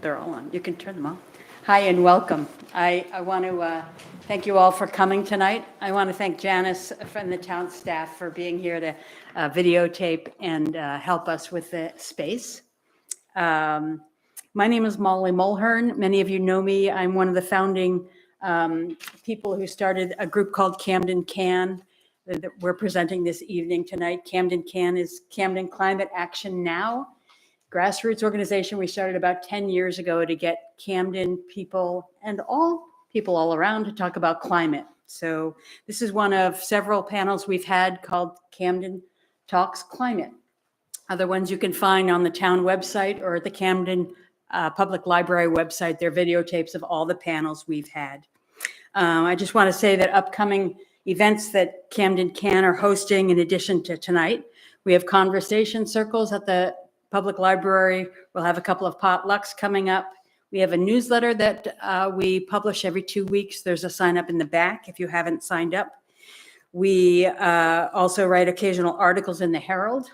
They're all on. You can turn them on. Hi and welcome. I want to thank you all for coming tonight. I want to thank Janice from the town staff for being here to videotape and help us with the space. My name is Molly Mulhern. Many of you know me. I'm one of the founding people who started a group called CamdenCAN that we're presenting this evening tonight. CamdenCAN is Camden Climate Action Now. Grassroots organization we started about 10 years ago to get Camden people and all people all around to talk about climate. So this is one of several panels we've had called Camden Talks Climate. Other ones you can find on the town website or at the Camden Public Library website. They're videotapes of all the panels we've had. I just want to say that upcoming events that CamdenCAN are hosting in addition to tonight, we have conversation circles at the Public Library. We'll have a couple of potlucks coming up. We have a newsletter that we publish every 2 weeks. There's a sign up in the back if you haven't signed up. We also write occasional articles in the Herald.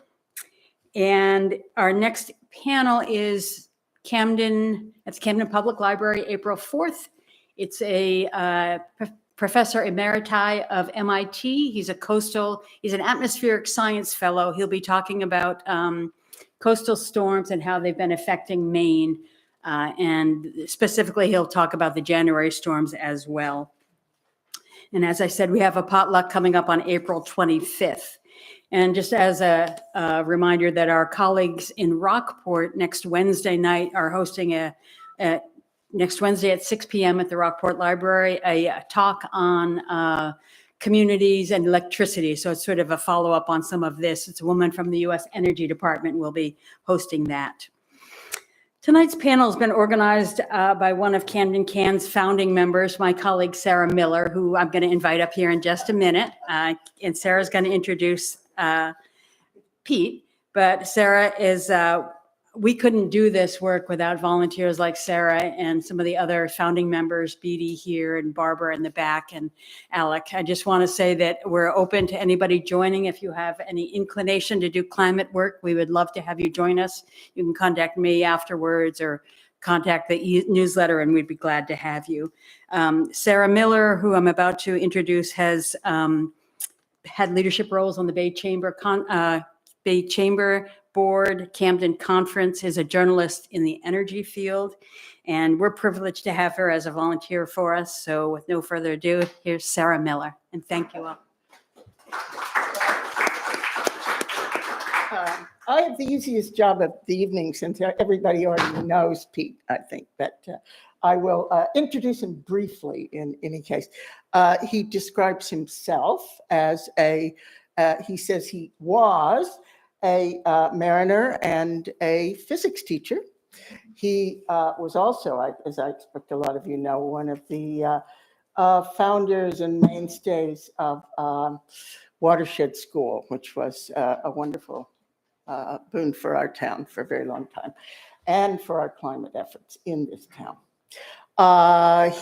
And our next panel is Camden Public Library, April 4th. It's a Professor Emeriti of MIT. He's an atmospheric science fellow. He'll be talking about coastal storms and how they've been affecting Maine. And specifically, he'll talk about the January storms as well. And as I said, we have a potluck coming up on April 25th. And just as a reminder that our colleagues in Rockport next Wednesday night are hosting next Wednesday at 6 p.m. at the Rockport Library, a talk on communities and electricity. So it's sort of a follow-up on some of this. It's a woman from the U.S. Energy Department will be hosting that. Tonight's panel has been organized by one of CamdenCAN's founding members, my colleague Sarah Miller, who I'm going to invite up here in just a minute. And Sarah's going to introduce Pete. But Sarah is, we couldn't do this work without volunteers like Sarah and some of the other founding members, Beatty here and Barbara in the back and Alec. I just want to say that we're open to anybody joining. If you have any inclination to do climate work, we would love to have you join us. You can contact me afterwards or contact the newsletter and we'd be glad to have you. Sarah Miller, who I'm about to introduce, has had leadership roles on the Bay Chamber Board, Camden Conference, is a journalist in the energy field, and we're privileged to have her as a volunteer for us. So with no further ado, here's Sarah Miller, and thank you all. I have the easiest job of the evening since everybody already knows Pete, I think, but I will introduce him briefly in any case. He describes himself as he says he was a mariner and a physics teacher. He was also, as I expect a lot of you know, one of the founders and mainstays of Watershed School, which was a wonderful boon for our town for a very long time and for our climate efforts in this town.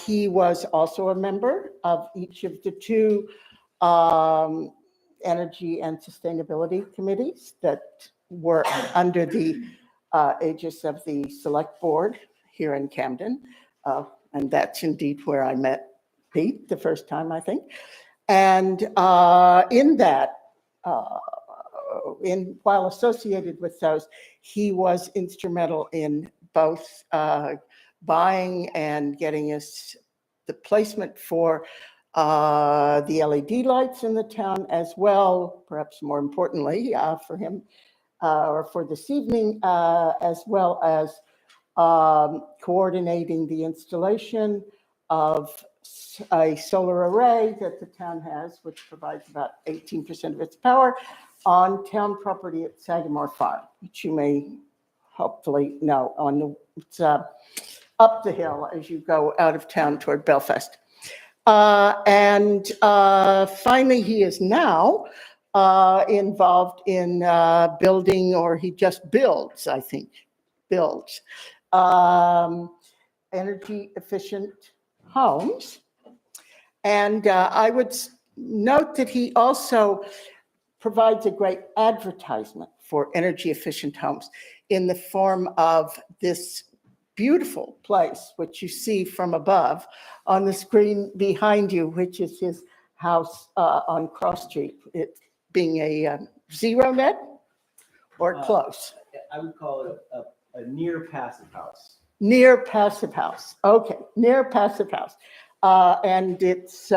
He was also a member of each of the two energy and sustainability committees that were under the aegis of the select board here in Camden. And that's indeed where I met Pete the first time, I think. And in that, while associated with those, he was instrumental in both buying and getting us the placement for the LED lights in the town, as well, perhaps more importantly for him, or for this evening, as well as coordinating the installation of a solar array that the town has, which provides about 18% of its power on town property at Sagamore Farm, which you may hopefully know. It's up the hill as you go out of town toward Belfast. And finally, he is now involved in building, or he just builds, I think, energy efficient homes. And I would note that he also provides a great advertisement for energy efficient homes in the form of this beautiful place, which you see from above on the screen behind you, which is his house on Cross Street. It being a zero net or close? I would call it a near passive house. Near passive house. Okay, near passive house. And it's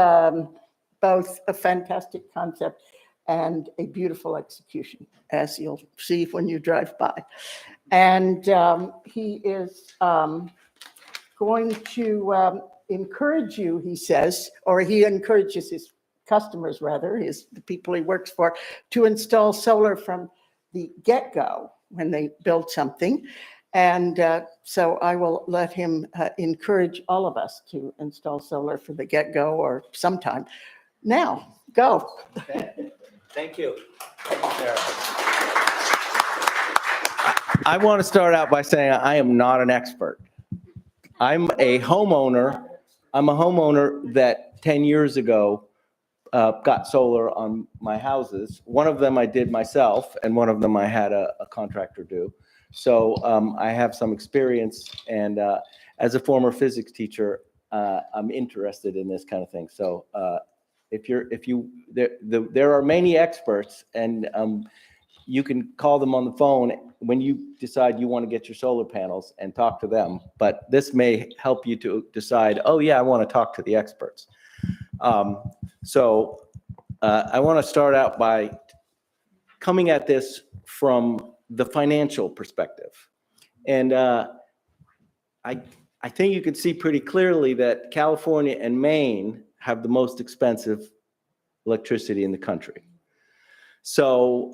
both a fantastic concept and a beautiful execution, as you'll see when you drive by. And he is going to encourage you, he says, or he encourages his customers, rather, the people he works for, to install solar from the get-go when they build something. And so I will let him encourage all of us to install solar for the get-go or sometime. Now, go. Okay. Thank you. Thank you, Sarah. I want to start out by saying I am not an expert. I'm a homeowner. I'm a homeowner that 10 years ago got solar on my houses. One of them I did myself, and one of them I had a contractor do. So I have some experience, and as a former physics teacher, I'm interested in this kind of thing. So there are many experts, and you can call them on the phone when you decide you want to get your solar panels and talk to them. But this may help you to decide, oh yeah, I want to talk to the experts. So I want to start out by coming at this from the financial perspective. And I think you can see pretty clearly that California and Maine have the most expensive electricity in the country. So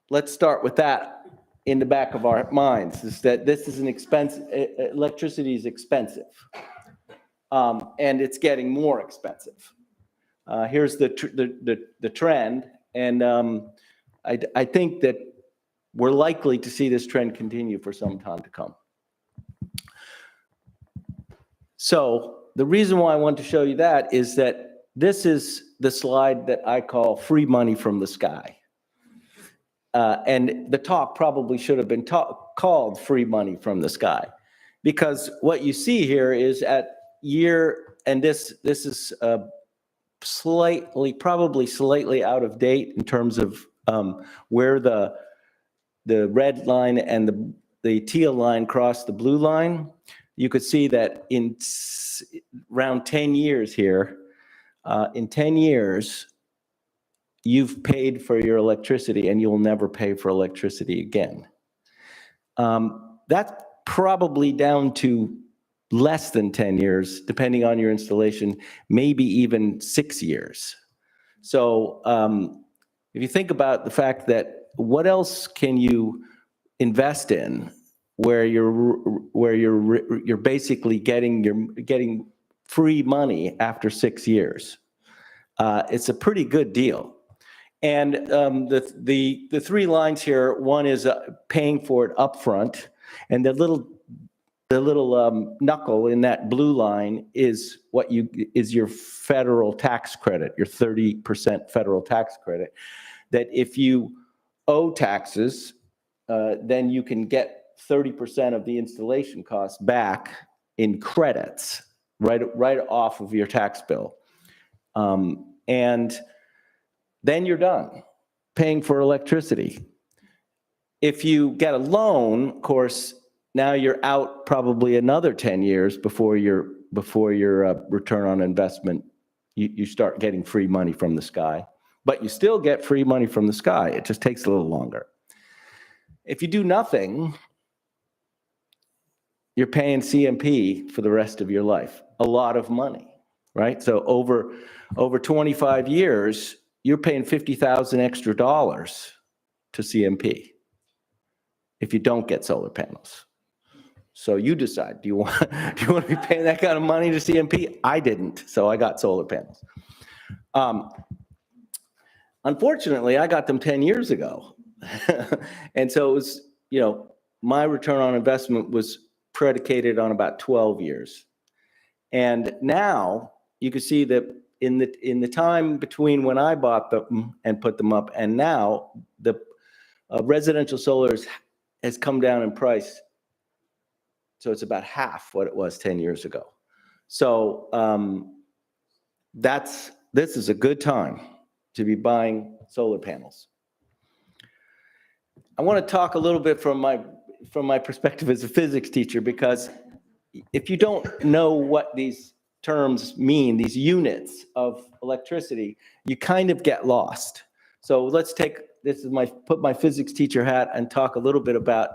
let's start with that in the back of our minds, is that this is an expensive, electricity is expensive. And it's getting more expensive. Here's the trend, and I think that we're likely to see this trend continue for some time to come. So the reason why I want to show you that is that this is the slide that I call free money from the sky. And the talk probably should have been called free money from the sky, because what you see here is at year, and this is probably slightly out of date in terms of where the red line and the teal line cross the blue line. You could see that in around 10 years here, in 10 years, you've paid for your electricity and you'll never pay for electricity again. That's probably down to less than 10 years, depending on your installation, maybe even 6 years. So if you think about the fact that what else can you invest in where you're basically getting free money after 6 years, it's a pretty good deal. And the three lines here, one is paying for it upfront, and the little knuckle in that blue line is your federal tax credit, your 30% federal tax credit. That if you owe taxes, then you can get 30% of the installation costs back in credits right off of your tax bill, and then you're done paying for electricity. If you get a loan, of course, now you're out probably another 10 years before your return on investment, you start getting free money from the sky. But you still get free money from the sky. It just takes a little longer. If you do nothing, you're paying CMP for the rest of your life. A lot of money, right? So over 25 years, you're paying $50,000 extra dollars to CMP if you don't get solar panels. So you decide, do you want to be paying that kind of money to CMP? I didn't, so I got solar panels. Unfortunately, I got them 10 years ago. And so it was, my return on investment was predicated on about 12 years. And now you can see that in the time between when I bought them and put them up and now, the residential solar has come down in price. So it's about half what it was 10 years ago. So this is a good time to be buying solar panels. I want to talk a little bit from my perspective as a physics teacher, because if you don't know what these terms mean, these units of electricity, you kind of get lost. So let's put my physics teacher hat and talk a little bit about,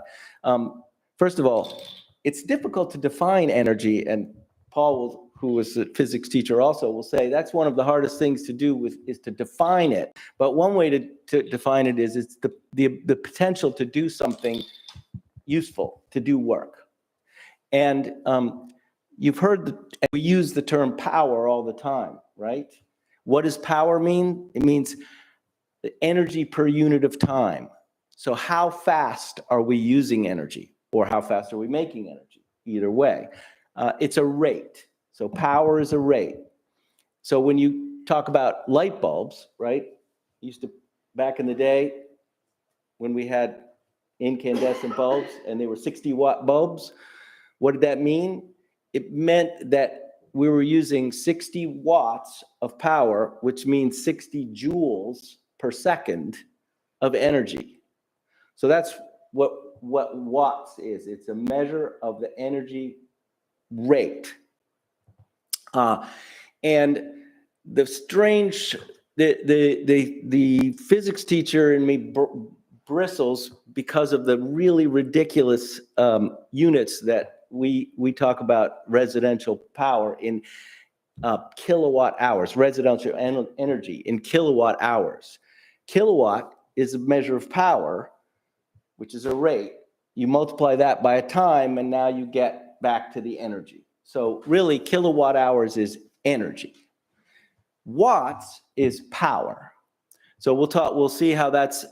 first of all, it's difficult to define energy, and Paul, who was a physics teacher also, will say that's one of the hardest things to do is to define it. But one way to define it is it's the potential to do something useful, to do work. And you've heard we use the term power all the time, right? What does power mean? It means the energy per unit of time. So how fast are we using energy, or how fast are we making energy? Either way, it's a rate. So power is a rate. So when you talk about light bulbs, right? Back in the day when we had incandescent bulbs and they were 60-watt bulbs, what did that mean? It meant that we were using 60 watts of power, which means 60 joules per second of energy. So that's what watts is. It's a measure of the energy rate. And the physics teacher in me bristles because of the really ridiculous units that we talk about residential power in kilowatt hours, residential energy in kilowatt hours. Kilowatt is a measure of power, which is a rate. You multiply that by a time, and now you get back to the energy. So really, kilowatt hours is energy. Watts is power. So we'll see how that's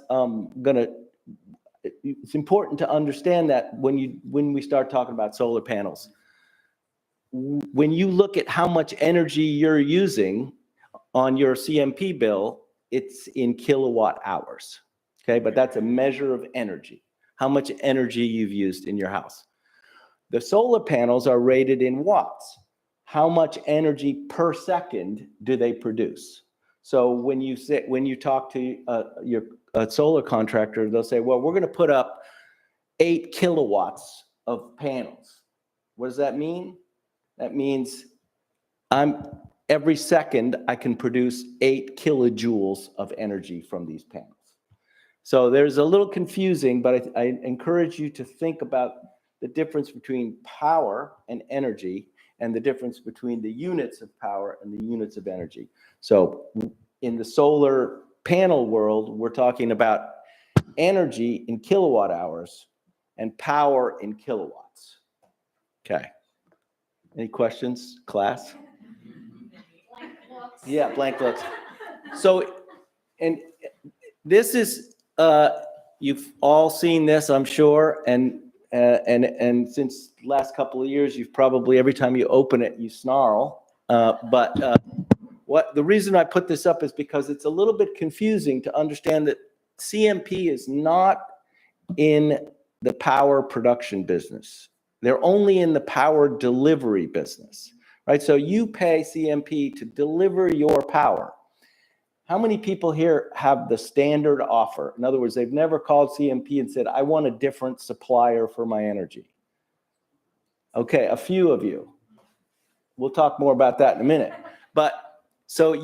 it's important to understand that when we start talking about solar panels. When you look at how much energy you're using on your CMP bill, it's in kilowatt hours. Okay, but that's a measure of energy, how much energy you've used in your house. The solar panels are rated in watts. How much energy per second do they produce? So when you talk to your solar contractor, they'll say, well, we're going to put up 8 kilowatts of panels. What does that mean? That means every second I can produce 8 kilojoules of energy from these panels. So there's a little confusing, but I encourage you to think about the difference between power and energy, and the difference between the units of power and the units of energy. So in the solar panel world, we're talking about energy in kilowatt hours and power in kilowatts. Okay. Any questions, class? Blank looks. Yeah, blank looks. So, and this is, you've all seen this, I'm sure, and since the last couple of years, you've probably, every time you open it, you snarl. But the reason I put this up is because it's a little bit confusing to understand that CMP is not in the power production business. They're only in the power delivery business, right? So you pay CMP to deliver your power. How many people here have the standard offer? In other words, they've never called CMP and said, I want a different supplier for my energy. Okay, a few of you. We'll talk more about that in a minute. But so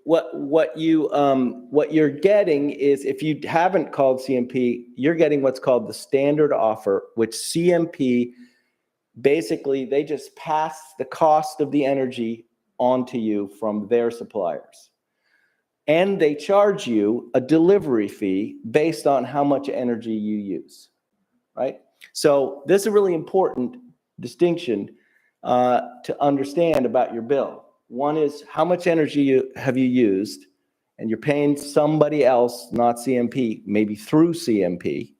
what you're getting is, if you haven't called CMP, you're getting what's called the standard offer, which CMP basically, they just pass the cost of the energy onto you from their suppliers. And they charge you a delivery fee based on how much energy you use, right? So this is a really important distinction to understand about your bill. One is, how much energy have you used, and you're paying somebody else, not CMP, maybe through CMP,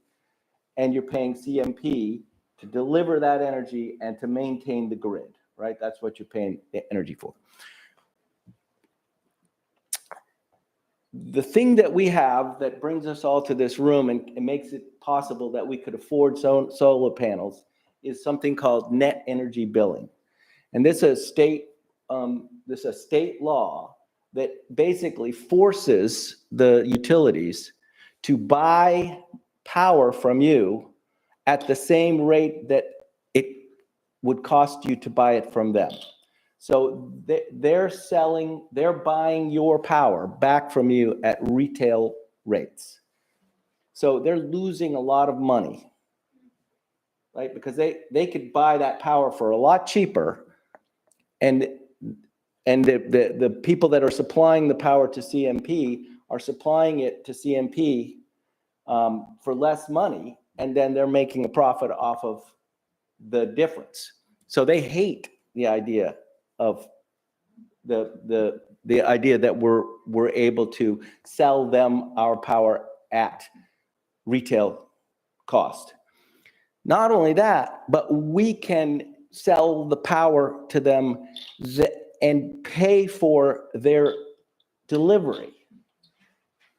and you're paying CMP to deliver that energy and to maintain the grid, right? That's what you're paying the energy for. the thing that we have that brings us all to this room and makes it possible that we could afford solar panels is something called net energy billing. And this is a state law that basically forces the utilities to buy power from you at the same rate that it would cost you to buy it from them. So they're buying your power back from you at retail rates. So they're losing a lot of money, right? Because they could buy that power for a lot cheaper, and the people that are supplying the power to CMP are supplying it to CMP for less money, and then they're making a profit off of the difference. So they hate the idea of the idea that we're able to sell them our power at retail cost. Not only that, but we can sell the power to them and pay for their delivery.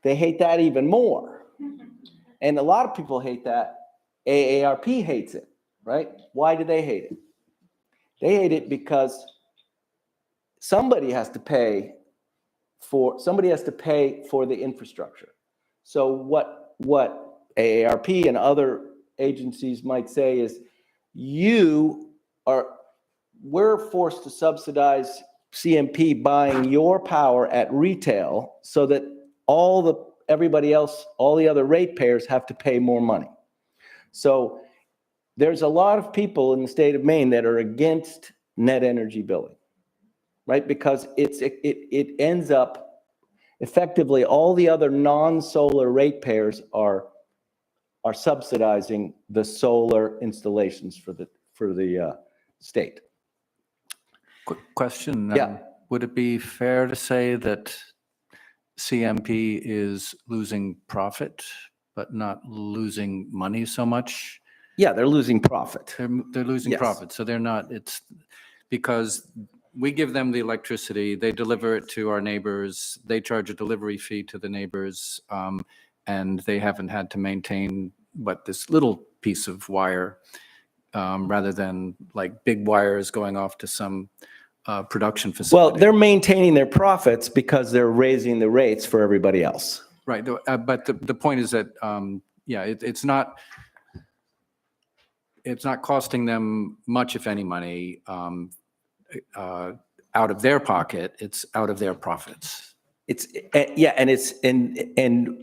They hate that even more. And a lot of people hate that. AARP hates it, right? Why do they hate it? They hate it because somebody has to pay for the infrastructure. So what AARP and other agencies might say is, we're forced to subsidize CMP buying your power at retail so that everybody else, all the other ratepayers have to pay more money. So there's a lot of people in the state of Maine that are against net energy billing, right? Because it ends up effectively all the other non-solar ratepayers are subsidizing the solar installations for the state. Quick question. Yeah. Would it be fair to say that CMP is losing profit, but not losing money so much? Yeah, they're losing profit. They're losing Yes. profit, so they're not, it's because we give them the electricity, they deliver it to our neighbors, they charge a delivery fee to the neighbors, and they haven't had to maintain this little piece of wire, rather than like big wires going off to some production facility. Well, they're maintaining their profits because they're raising the rates for everybody else. Right, but the point is that, it's not costing them much, if any, money out of their pocket. It's out of their profits. And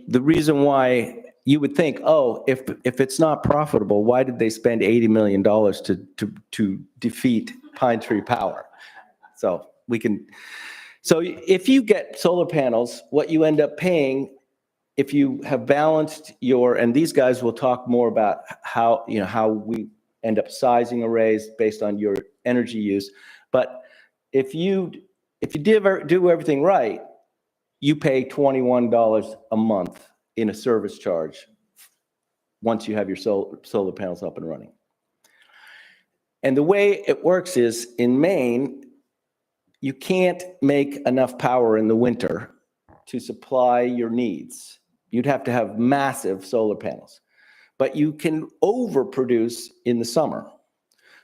the reason why you would think, oh, if it's not profitable, why did they spend $80 million to defeat Pine Tree Power? So if you get solar panels, what you end up paying, if you have balanced and these guys will talk more about how we end up sizing arrays based on your energy use. But if you do everything right, you pay $21 a month in a service charge once you have your solar panels up and running. And the way it works is, in Maine, you can't make enough power in the winter to supply your needs. You'd have to have massive solar panels, but you can overproduce in the summer.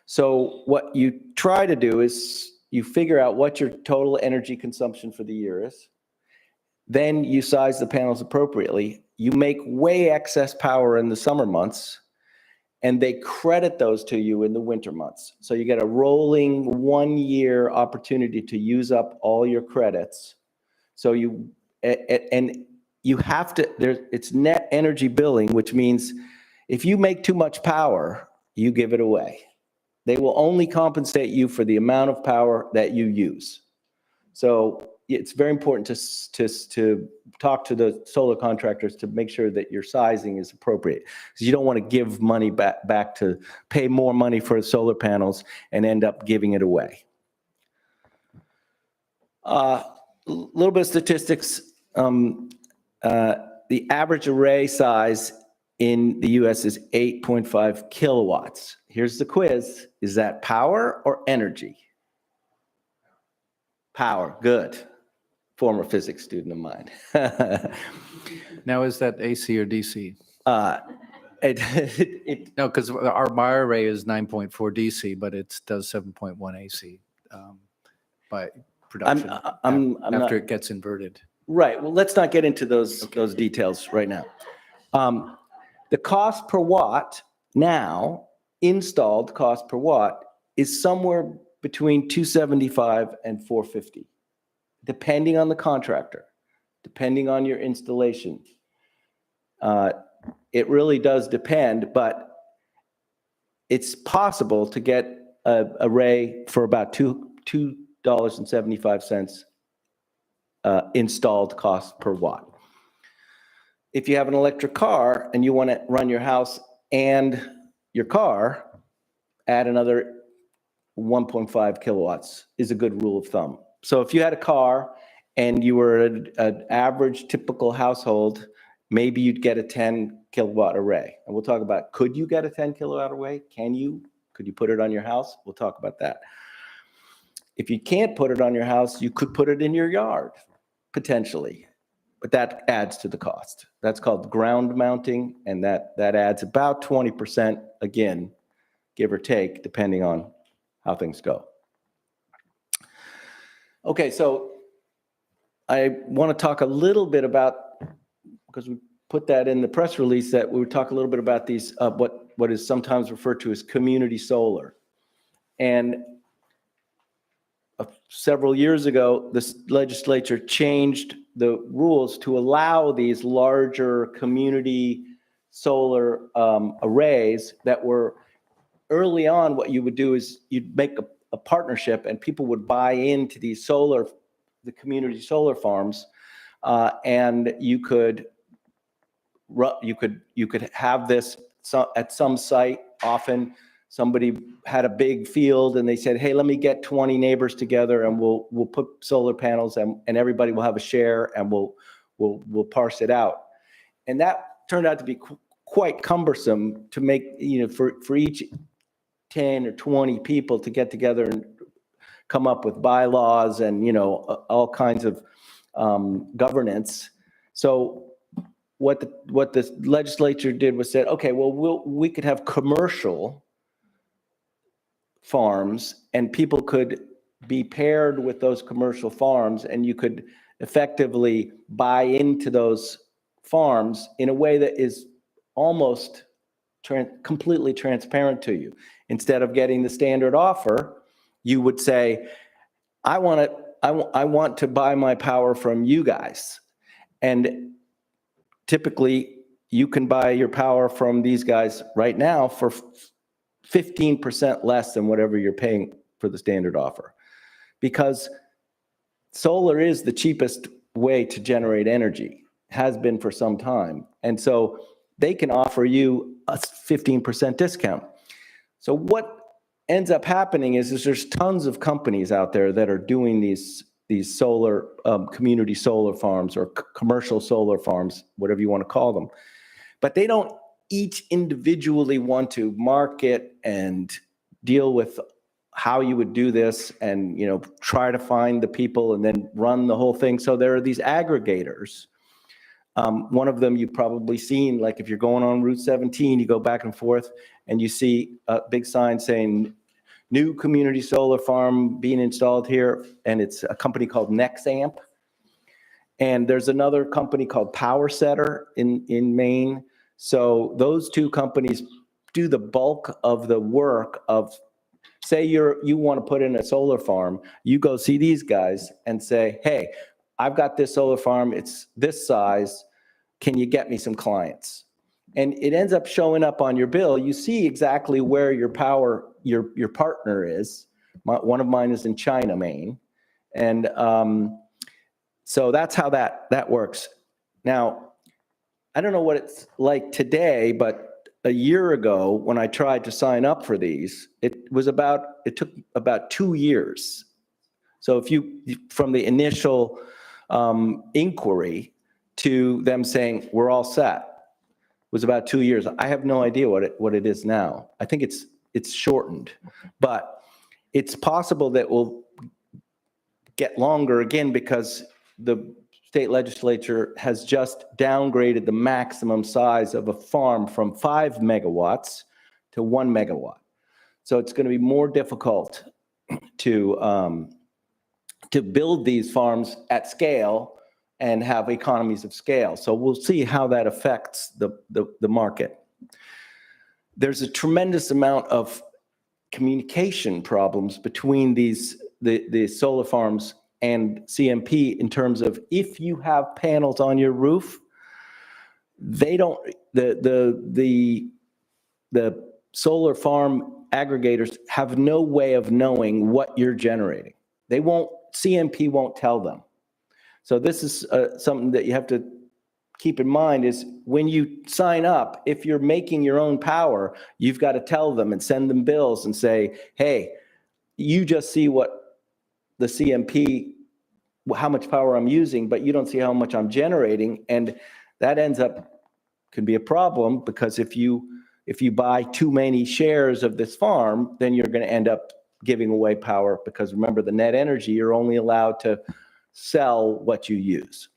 So what you try to do is you figure out what your total energy consumption for the year is. Then you size the panels appropriately. You make way excess power in the summer months, and they credit those to you in the winter months. So you get a rolling 1-year opportunity to use up all your credits. So it's net energy billing, which means if you make too much power, you give it away. They will only compensate you for the amount of power that you use. So it's very important to talk to the solar contractors to make sure that your sizing is appropriate, because you don't want to give money back to pay more money for solar panels and end up giving it away. A little bit of statistics. The average array size in the US is 8.5 kilowatts. Here's the quiz. Is that power or energy? Power, good. former physics student of mine. Now, is that AC or DC? It, No, because our bar array is 9.4 DC, but it does 7.1 AC by production I'm not- after it gets inverted. right, well, let's not get into those details right now. The cost per watt now, installed cost per watt, is somewhere between 275 and 450, depending on the contractor, depending on your installation. It really does depend, but it's possible to get an array for about $2.75 installed cost per watt. If you have an electric car and you want to run your house and your car, add another 1.5 kilowatts is a good rule of thumb. So if you had a car and you were an average typical household, maybe you'd get a 10 kilowatt array. And we'll talk about, could you get a 10 kilowatt array? Can you? Could you put it on your house? We'll talk about that. If you can't put it on your house, you could put it in your yard, potentially. But that adds to the cost. That's called ground mounting, and that adds about 20%, again, give or take, depending on how things go. Okay, so I want to talk a little bit about, because we put that in the press release, that we would talk a little bit about these, what is sometimes referred to as community solar. And several years ago, this legislature changed the rules to allow these larger community solar arrays that were early on. What you would do is you'd make a partnership and people would buy into these the community solar farms, and you could have this at some site. Often somebody had a big field and they said, hey, let me get 20 neighbors together and we'll put solar panels and everybody will have a share and we'll parse it out. And that turned out to be quite cumbersome to make, for each 10 or 20 people to get together and come up with bylaws and, all kinds of governance. So what the legislature did was said, okay, well, we could have commercial farms and people could be paired with those commercial farms, and you could effectively buy into those farms in a way that is almost completely transparent to you. Instead of getting the standard offer, you would say, I want to buy my power from you guys. And typically you can buy your power from these guys right now for 15% less than whatever you're paying for the standard offer. Because solar is the cheapest way to generate energy, has been for some time. And so they can offer you a 15% discount. So what ends up happening is there's tons of companies out there that are doing these solar, community solar farms or commercial solar farms, whatever you want to call them. But they don't each individually want to market and deal with how you would do this and, try to find the people and then run the whole thing. So there are these aggregators. One of them you've probably seen, like if you're going on Route 17, you go back and forth and you see a big sign saying new community solar farm being installed here. And it's a company called Nexamp. And there's another company called Power Setter in Maine. So those two companies do the bulk of the work of, say you want to put in a solar farm, you go see these guys and say, hey, I've got this solar farm, it's this size, can you get me some clients? And it ends up showing up on your bill. You see exactly where your partner is. One of mine is in China, Maine. And so that's how that works. Now, I don't know what it's like today, but a year ago when I tried to sign up for these, it took about 2 years. So from the initial inquiry to them saying, we're all set, was about 2 years. I have no idea what it is now. I think it's shortened, but it's possible that we'll get longer again because the state legislature has just downgraded the maximum size of a farm from 5 megawatts to 1 megawatt. So it's going to be more difficult to build these farms at scale and have economies of scale. So we'll see how that affects the market. There's a tremendous amount of communication problems between the solar farms and CMP in terms of if you have panels on your roof, they don't, the solar farm aggregators have no way of knowing what you're generating. They won't, CMP won't tell them. So this is something that you have to keep in mind is when you sign up, if you're making your own power, you've got to tell them and send them bills and say, hey, you just see what the CMP, how much power I'm using, but you don't see how much I'm generating. And that ends up, could be a problem because if you buy too many shares of this farm, then you're going to end up giving away power because remember the net energy, you're only allowed to sell what you use.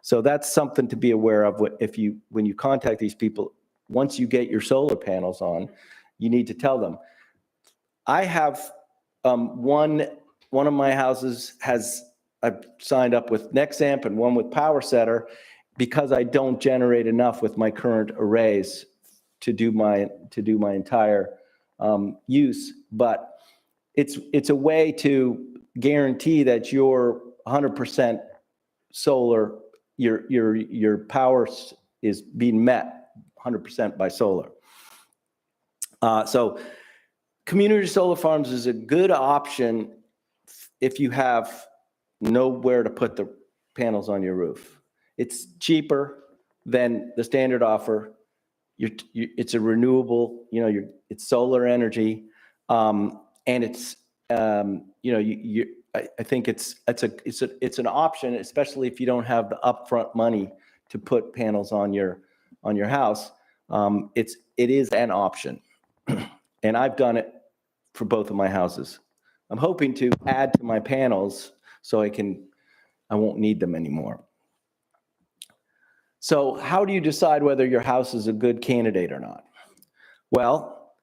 So that's something to be aware of when you contact these people. Once you get your solar panels on, you need to tell them. I have one of my houses I've signed up with Nexamp and one with PowerSetter because I don't generate enough with my current arrays to do my entire use. But it's a way to guarantee that your 100% solar, your power is being met 100% by solar. So community solar farms is a good option if you have nowhere to put the panels on your roof. It's cheaper than the standard offer. It's a renewable, it's solar energy, and it's I think it's an option, especially if you don't have the upfront money to put panels on your house. It is an option, and I've done it for both of my houses. I'm hoping to add to my panels so I won't need them anymore. So how do you decide whether your house is a good candidate or not? Well,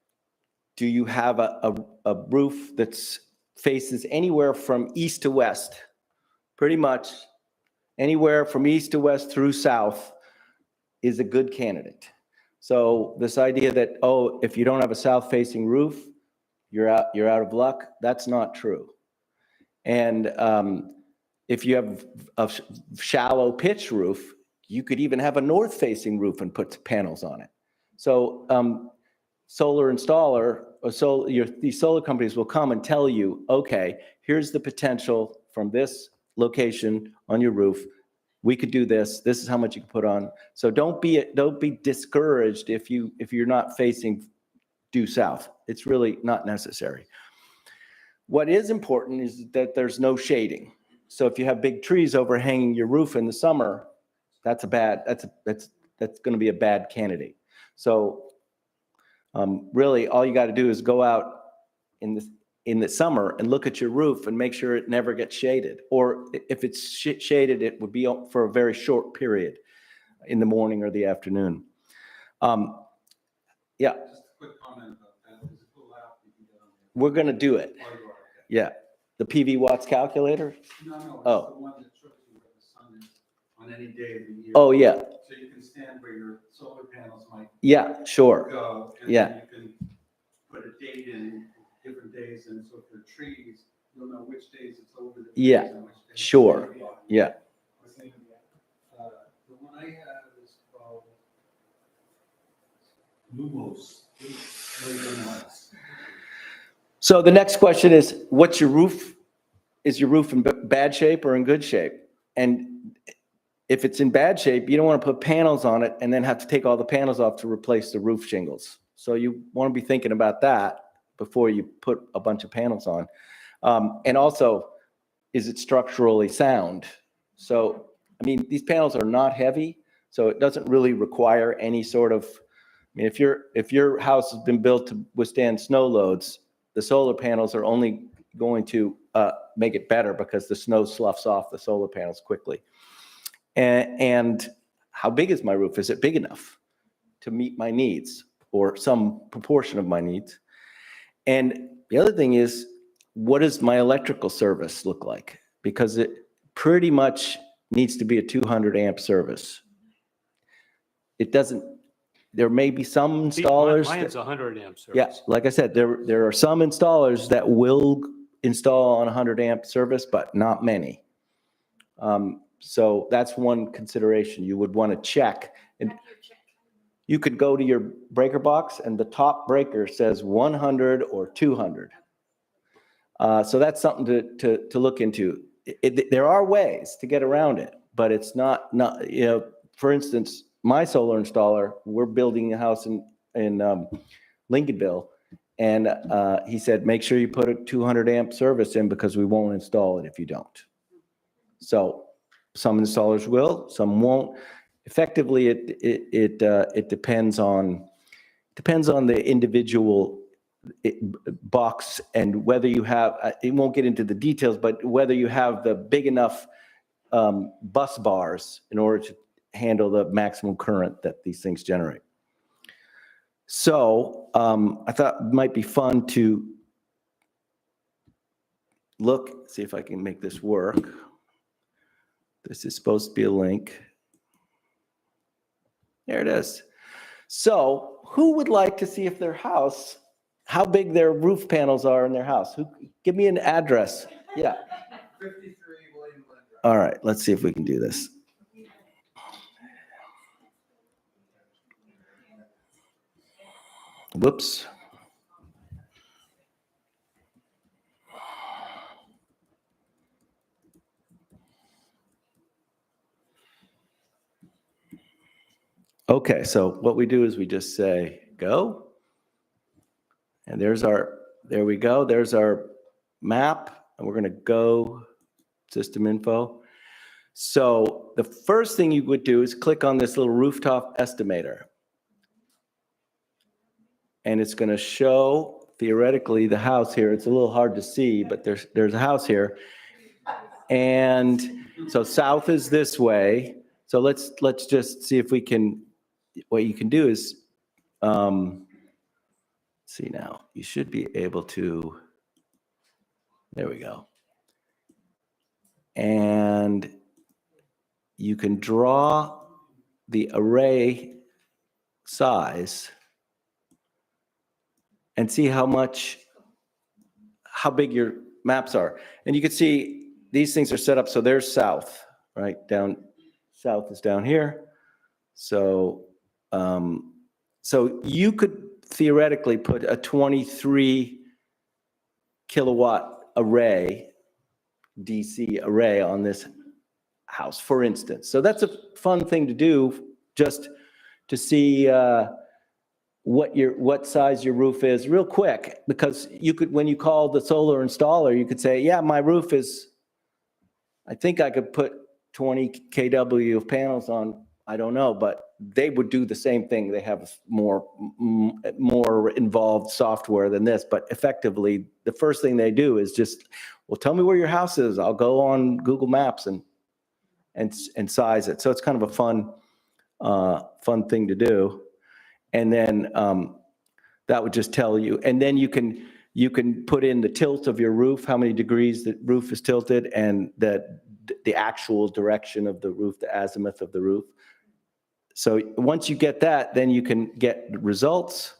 do you have a roof that's faces anywhere from east to west? Pretty much anywhere from east to west through south is a good candidate. So this idea that, oh, if you don't have a south-facing roof, you're out of luck, that's not true. And if you have a shallow pitch roof, you could even have a north-facing roof and put panels on it. So solar installer, these solar companies will come and tell you, okay, here's the potential from this location on your roof. We could do this. This is how much you can put on. So don't be discouraged if you're not facing due south. It's really not necessary. What is important is that there's no shading. So if you have big trees overhanging your roof in the summer, that's going to be a bad candidate. So really, all you got to do is go out in the summer and look at your roof and make sure it never gets shaded. Or if it's shaded, it would be for a very short period in the morning or the afternoon. Yeah. Just a quick comment about that. There's a cool app you can get on there. We're going to do it. Oh, you are, okay. Yeah. The PV watts calculator. No, it's Oh. the one that shows you where the sun is on any day of the year. Oh, yeah. So you can stand where your solar panels might Yeah, sure. go. And Yeah. then you can put a date in different days. And so if there are trees, you'll know which days it's over the trees. Yeah, and which days sure. it's not. Yeah. The one I have is called Lumos. So the next question is, what's your roof? Is your roof in bad shape or in good shape? And if it's in bad shape, you don't want to put panels on it and then have to take all the panels off to replace the roof shingles. So you want to be thinking about that before you put a bunch of panels on. And also, is it structurally sound? So, I mean, these panels are not heavy, so it doesn't really require any sort of, I mean, if your house has been built to withstand snow loads, the solar panels are only going to make it better because the snow sloughs off the solar panels quickly. And how big is my roof? Is it big enough to meet my needs or some proportion of my needs? And the other thing is, what does my electrical service look like? Because it pretty much needs to be a 200 amp service. It doesn't, there may be some installers. Mine's 100 amp service. Yeah, like I said, there are some installers that will install on 100 amp service, but not many. So that's one consideration you would want to check. And you could go to your breaker box and the top breaker says 100 or 200. So that's something to look into. There are ways to get around it, but it's not, you know, for instance, my solar installer, we're building a house in Lincolnville, and he said, make sure you put a 200 amp service in because we won't install it if you don't. So some installers will, some won't. Effectively, it depends on the individual box and whether you have, it won't get into the details, but whether you have the big enough bus bars in order to handle the maximum current that these things generate. So I thought it might be fun to see if I can make this work. This is supposed to be a link. There it is. So who would like to see if their house, how big their roof panels are in their house? Give me an address. Yeah. 53 William Glen Drive. All right, let's see if we can do this. Whoops. Okay, so what we do is we just say go. And there we go. There's our map. And we're going to go system info. So the first thing you would do is click on this little rooftop estimator. And it's going to show theoretically the house here. It's a little hard to see, but there's a house here. And so south is this way. So let's just see if we can, what you can do is, see now, you should be able to, there we go. And you can draw the array size and see how big your maps are. And you can see these things are set up, so there's south, right? South is down here. So, so you could theoretically put a 23 kilowatt array, DC array on this house, for instance. So that's a fun thing to do, just to see what size your roof is real quick, because you could, when you call the solar installer, you could say, yeah, my roof is, I think I could put 20 kW of panels on, I don't know, but they would do the same thing. They have more involved software than this, but effectively the first thing they do is just, well, tell me where your house is. I'll go on Google Maps and size it. So it's kind of a fun thing to do. And then that would just tell you, and then you can put in the tilt of your roof, how many degrees the roof is tilted, and the actual direction of the roof, the azimuth of the roof. So once you get that, then you can get results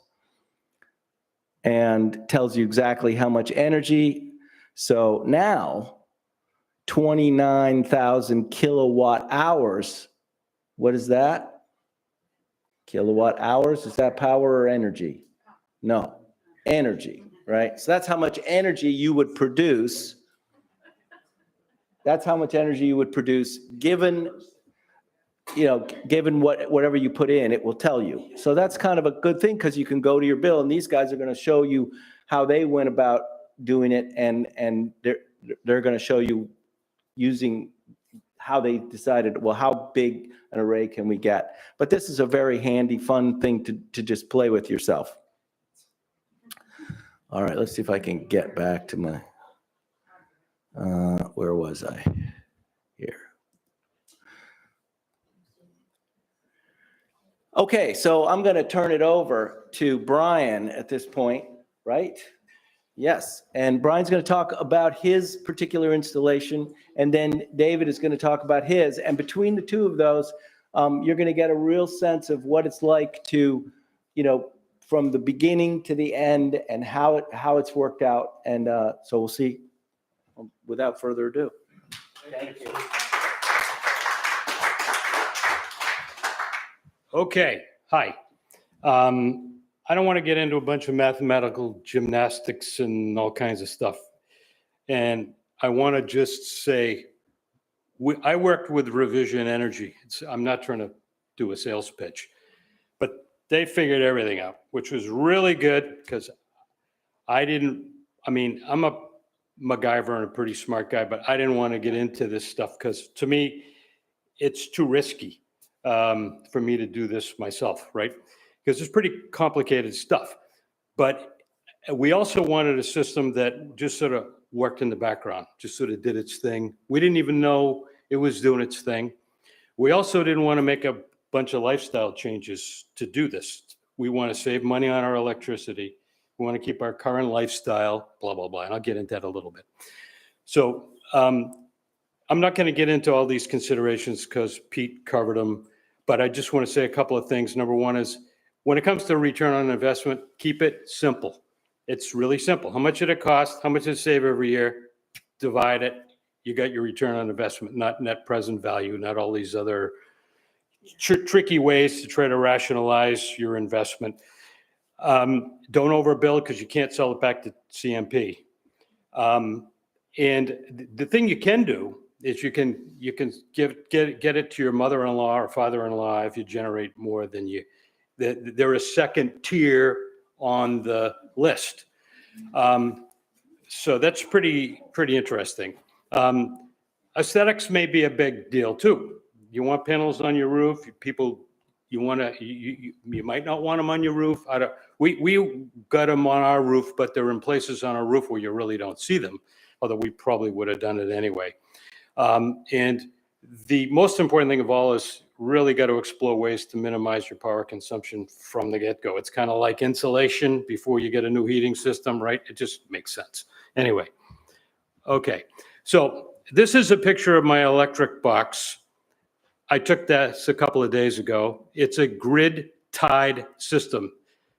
and tells you exactly how much energy. So now 29,000 kilowatt hours. What is that? Kilowatt hours, is that power or energy? No, energy, right? So that's how much energy you would produce. That's how much energy you would produce given, given whatever you put in, it will tell you. So that's kind of a good thing, because you can go to your bill and these guys are going to show you how they went about doing it, and they're going to show you using how they decided, well, how big an array can we get? But this is a very handy, fun thing to just play with yourself. All right, let's see if I can get back to my Where was I? Here. Okay, so I'm going to turn it over to Brian at this point, right? Yes, and Brian's going to talk about his particular installation, and then David is going to talk about his. And between the two of those, you're going to get a real sense of what it's like to, from the beginning to the end, and how it's worked out. And so we'll see. Without further ado. Thank you. Okay, hi. I don't want to get into a bunch of mathematical gymnastics and all kinds of stuff. And I want to just say, I worked with Revision Energy. I'm not trying to do a sales pitch, but they figured everything out, which was really good because I'm a MacGyver and a pretty smart guy, but I didn't want to get into this stuff because to me, it's too risky for me to do this myself, right? Because it's pretty complicated stuff. But we also wanted a system that just sort of worked in the background, just sort of did its thing. We didn't even know it was doing its thing. We also didn't want to make a bunch of lifestyle changes to do this. We want to save money on our electricity. We want to keep our current lifestyle, blah, blah, blah. And I'll get into that a little bit. So I'm not going to get into all these considerations because Pete covered them, but I just want to say a couple of things. Number one is when it comes to return on investment, keep it simple. It's really simple. How much did it cost? How much did it save every year? Divide it. You got your return on investment, not net present value, not all these other tricky ways to try to rationalize your investment. Don't overbill because you can't sell it back to CMP. And the thing you can do is you can get it to your mother-in-law or father-in-law if you generate more than you. They're a second tier on the list. So that's pretty interesting. Aesthetics may be a big deal too. You want panels on your roof. You might not want them on your roof. We got them on our roof, but they're in places on our roof where you really don't see them, although we probably would have done it anyway. And the most important thing of all is really got to explore ways to minimize your power consumption from the get-go. It's kind of like insulation before you get a new heating system, right? It just makes sense. Anyway, okay. So this is a picture of my electric box. I took this a couple of days ago. It's a grid-tied system.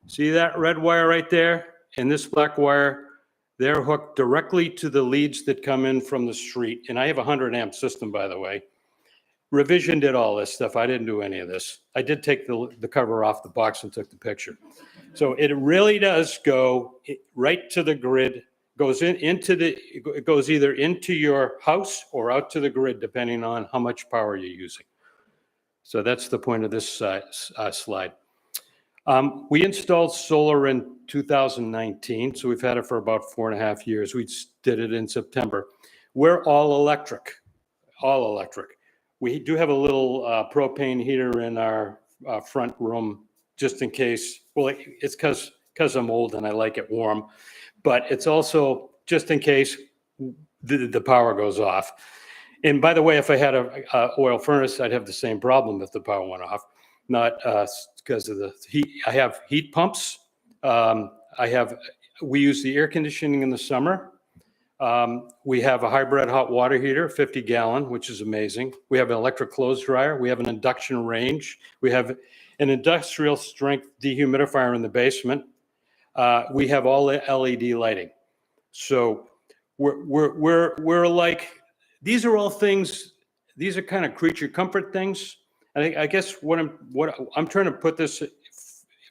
See that red wire right there? And this black wire, they're hooked directly to the leads that come in from the street. And I have a 100 amp system, by the way. Revision did all this stuff. I didn't do any of this. I did take the cover off the box and took the picture. So it really does go right to the grid, it goes either into your house or out to the grid, depending on how much power you're using. So that's the point of this slide. We installed solar in 2019, so we've had it for about 4.5 years. We did it in September. We're all electric. We do have a little propane heater in our front room, just in case. Well, it's because I'm old and I like it warm, but it's also just in case the power goes off. And by the way, if I had a oil furnace, I'd have the same problem if the power went off. Not because of the heat. I have heat pumps. We use the air conditioning in the summer. We have a hybrid hot water heater, 50 gallon, which is amazing. We have an electric clothes dryer. We have an induction range. We have an industrial strength dehumidifier in the basement. We have all the LED lighting. So we're like, these are all things, these are kind of creature comfort things. I guess what I'm trying to put this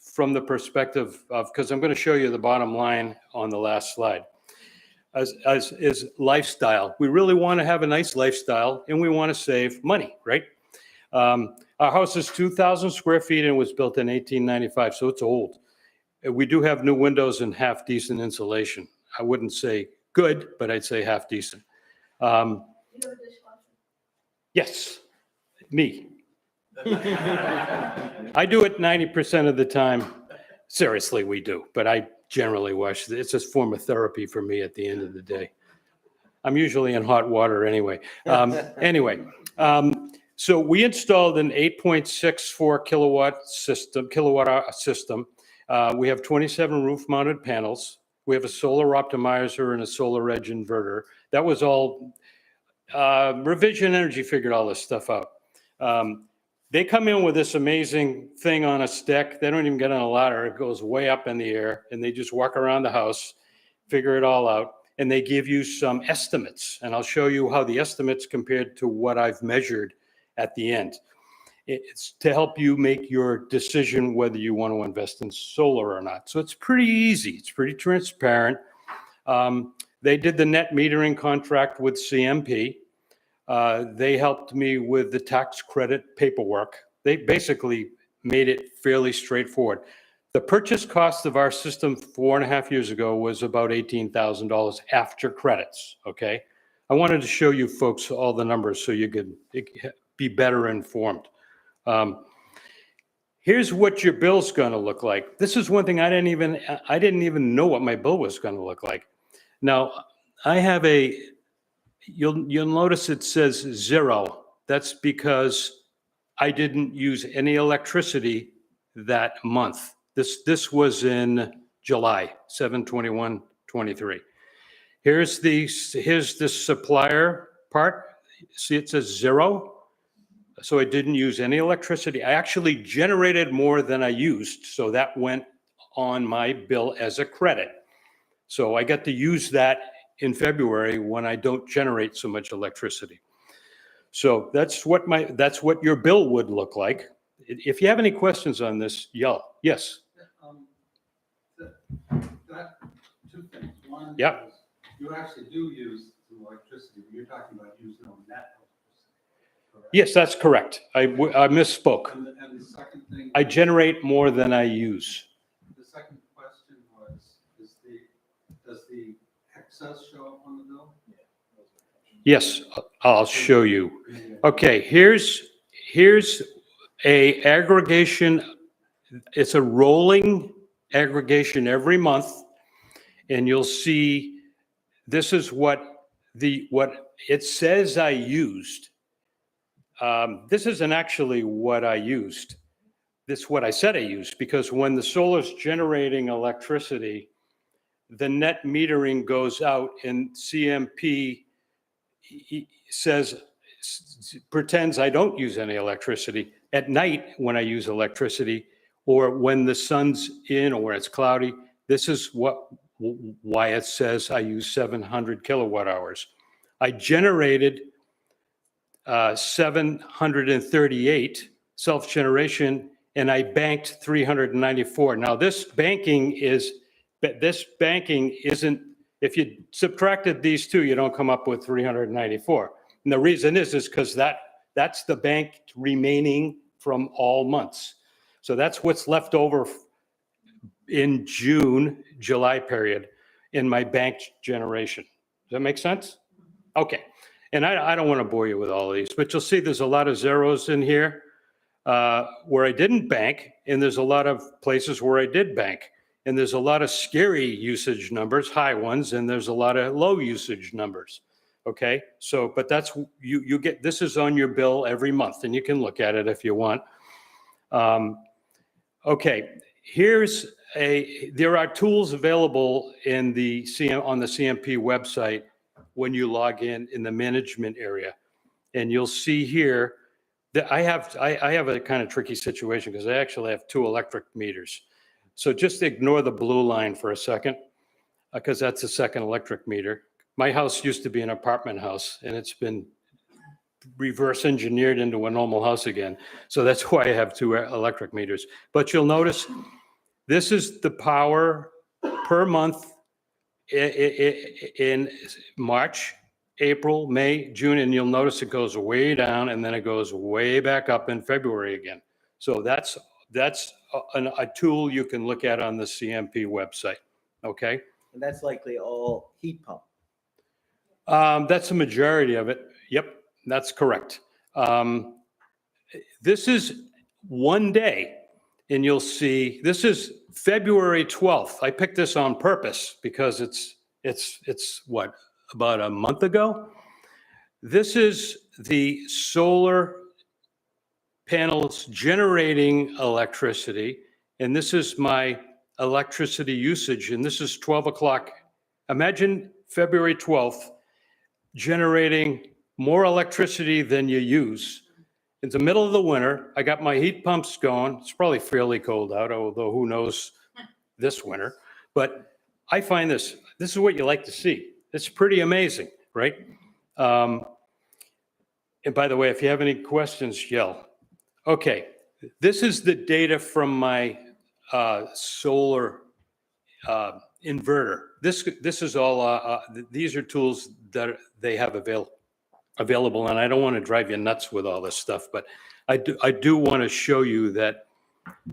from the perspective of, because I'm going to show you the bottom line on the last slide. As is lifestyle. We really want to have a nice lifestyle and we want to save money, right? Our house is 2,000 square feet and was built in 1895, so it's old. We do have new windows and half decent insulation. I wouldn't say good, but I'd say half decent. Yes, me. I do it 90% of the time. Seriously, we do, but I generally wash. It's a form of therapy for me at the end of the day. I'm usually in hot water anyway. Anyway, so we installed an 8.64 kilowatt hour system. We have 27 roof mounted panels. We have a solar optimizer and a solar edge inverter. That was all, Revision Energy figured all this stuff out. They come in with this amazing thing on a stick. They don't even get on a ladder. It goes way up in the air, and they just walk around the house, figure it all out, and they give you some estimates. And I'll show you how the estimates compared to what I've measured at the end. It's to help you make your decision whether you want to invest in solar or not. So it's pretty easy. It's pretty transparent. They did the net metering contract with CMP. They helped me with the tax credit paperwork. They basically made it fairly straightforward. The purchase cost of our system 4.5 years ago was about $18,000 after credits, okay? I wanted to show you folks all the numbers so you could be better informed. Here's what your bill's gonna look like. This is one thing I didn't even know what my bill was gonna look like. Now, I have you'll notice it says 0. That's because I didn't use any electricity that month. This was in July, 7/21/23. Here's the supplier part. See, it says 0. So I didn't use any electricity. I actually generated more than I used, so that went on my bill as a credit. So I got to use that in February when I don't generate so much electricity. So that's what your bill would look like. If you have any questions on this, yell. Yes. That, two things. One, Yep. is you actually do use some electricity, but you're talking about using on net electricity. Correct? Yes, that's correct. I misspoke. And the second thing. I generate more than I use. The second question was, does the excess show up on the bill? Yes, I'll show you. Okay, here's a aggregation. It's a rolling aggregation every month, and you'll see this is what it says I used. This isn't actually what I used. This is what I said I used, because when the solar's generating electricity, the net metering goes out, and CMP pretends I don't use any electricity. At night, when I use electricity, or when the sun's in or it's cloudy, this is why it says I use 700 kilowatt hours. I generated 738 self-generation, and I banked 394. Now this banking isn't, if you subtracted these two, you don't come up with 394. And the reason is because that's the bank remaining from all months. So that's what's left over in June, July period in my banked generation. Does that make sense? Okay. And I don't want to bore you with all of these, but you'll see there's a lot of zeros in here where I didn't bank, and there's a lot of places where I did bank. And there's a lot of scary usage numbers, high ones, and there's a lot of low usage numbers. Okay, so, but that's, you get, this is on your bill every month, and you can look at it if you want. Okay, there are tools available on the CMP website when you log in the management area. And you'll see here that I have a kind of tricky situation because I actually have 2 electric meters. So just ignore the blue line for a second, because that's the second electric meter. My house used to be an apartment house, and it's been reverse engineered into a normal house again. So that's why I have 2 electric meters. But you'll notice this is the power per month in March, April, May, June, and you'll notice it goes way down, and then it goes way back up in February again. So that's a tool you can look at on the CMP website, okay? And that's likely all heat pump. That's the majority of it. Yep, that's correct. This is one day, and you'll see, this is February 12th. I picked this on purpose because it's what, about a month ago. This is the solar panels generating electricity, and this is my electricity usage, and this is 12 o'clock. Imagine February 12th generating more electricity than you use. It's the middle of the winter. I got my heat pumps going. It's probably fairly cold out, although who knows this winter. But I find this is what you like to see. It's pretty amazing, right? And by the way, if you have any questions, yell. Okay, this is the data from my solar inverter. This is all, these are tools that they have available, and I don't want to drive you nuts with all this stuff, but I do want to show you that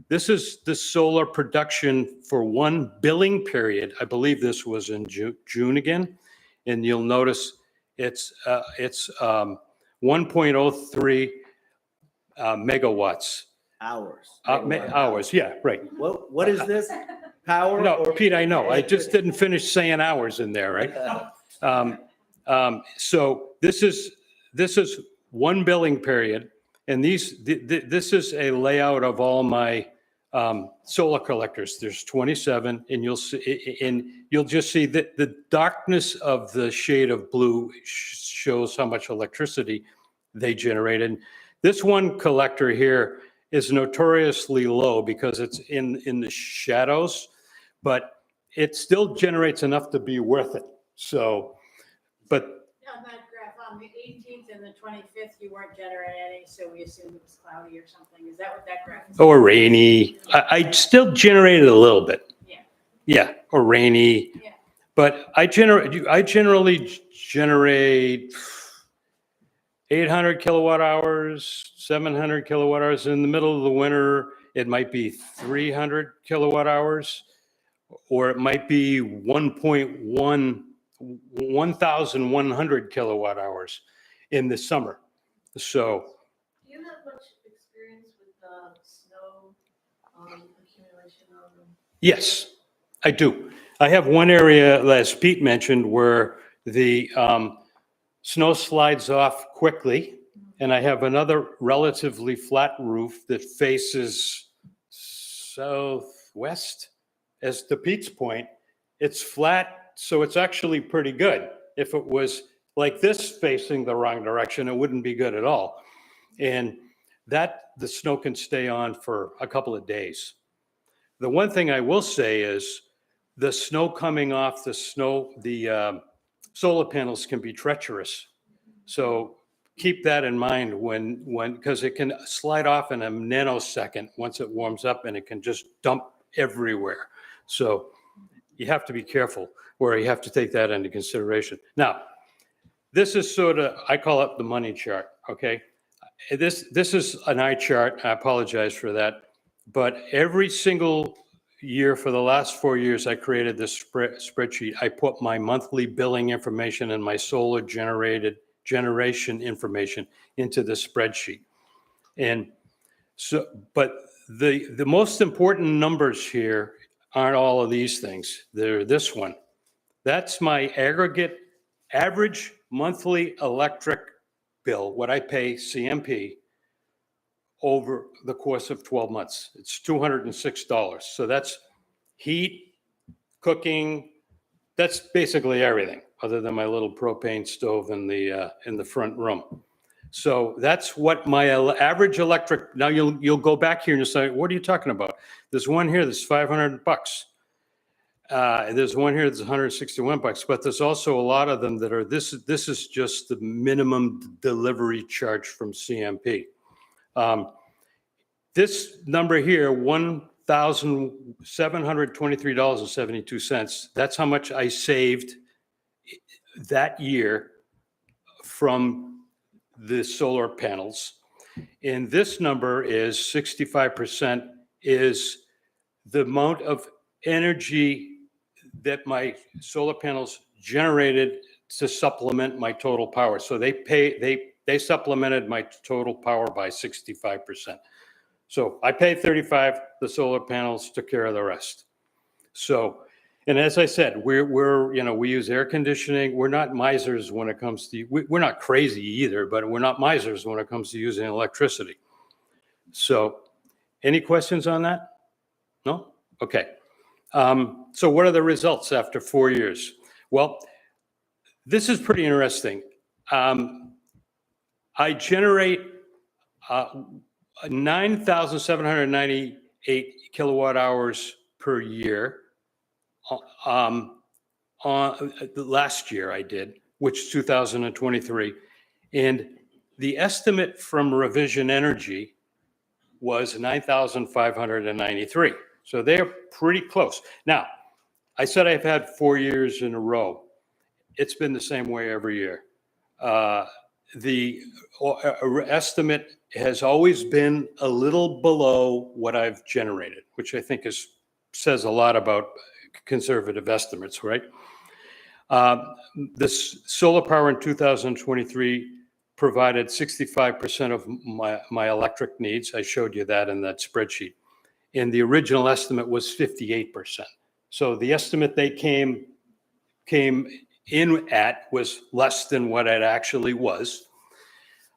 this is the solar production for one billing period. I believe this was in June again, and you'll notice it's 1.03 megawatts. Hours. Hours, yeah, right. What is this? Power? No, or- Pete, I know. I just didn't finish saying hours in there, right? So this is one billing period, and this is a layout of all my solar collectors. There's 27, and you'll just see that the darkness of the shade of blue shows how much electricity they generated. This one collector here is notoriously low because it's in the shadows, but it still generates enough to be worth it. So, but On that graph, on the 18th and the 25th, you weren't generating any, so we assumed it was cloudy or something. Is that what that graph is? or rainy. I still generated a little bit. Yeah. Yeah, or rainy. Yeah. But I generally generate 800 kilowatt hours, 700 kilowatt hours. In the middle of the winter, it might be 300 kilowatt hours, or it might be 1,100 kilowatt hours in the summer. So Do you have much experience with snow accumulation on them? yes, I do. I have one area, as Pete mentioned, where the snow slides off quickly, and I have another relatively flat roof that faces southwest. As to Pete's point, it's flat, so it's actually pretty good. If it was like this facing the wrong direction, it wouldn't be good at all. And that the snow can stay on for a couple of days. The one thing I will say is the snow coming off the solar panels can be treacherous. So keep that in mind because it can slide off in a nanosecond once it warms up, and it can just dump everywhere. So you have to be careful, or you have to take that into consideration. Now, this is sort of, I call it the money chart, okay? This is an eye chart. I apologize for that. But every single year for the last 4 years, I created this spreadsheet. I put my monthly billing information and my solar generation information into the spreadsheet. And so, but the most important numbers here aren't all of these things. They're this one. That's my aggregate average monthly electric bill, what I pay CMP over the course of 12 months. It's $206. So that's heat, cooking, that's basically everything other than my little propane stove in the front room. So that's what my average electric, now you'll go back here and you'll say, what are you talking about? There's one here that's $500. There's one here that's $161, but there's also a lot of them that are, this is just the minimum delivery charge from CMP. This number here, $1,723.72, that's how much I saved that year from the solar panels. And this number is 65% is the amount of energy that my solar panels generated to supplement my total power. So they supplemented my total power by 65%. So I paid 35, the solar panels took care of the rest. So, And as I said, we use air conditioning. We're not misers when it comes to, we're not crazy either, but we're not misers when it comes to using electricity. So any questions on that? No? Okay. So what are the results after 4 years? Well, this is pretty interesting. I generate 9,798 kilowatt hours per year. Last year I did, which is 2023. And the estimate from Revision Energy was 9,593. So they're pretty close. Now, I said I've had 4 years in a row. It's been the same way every year. The estimate has always been a little below what I've generated, which I think says a lot about conservative estimates, right? This solar power in 2023 provided 65% of my electric needs. I showed you that in that spreadsheet. And the original estimate was 58%. So the estimate they came in at was less than what it actually was.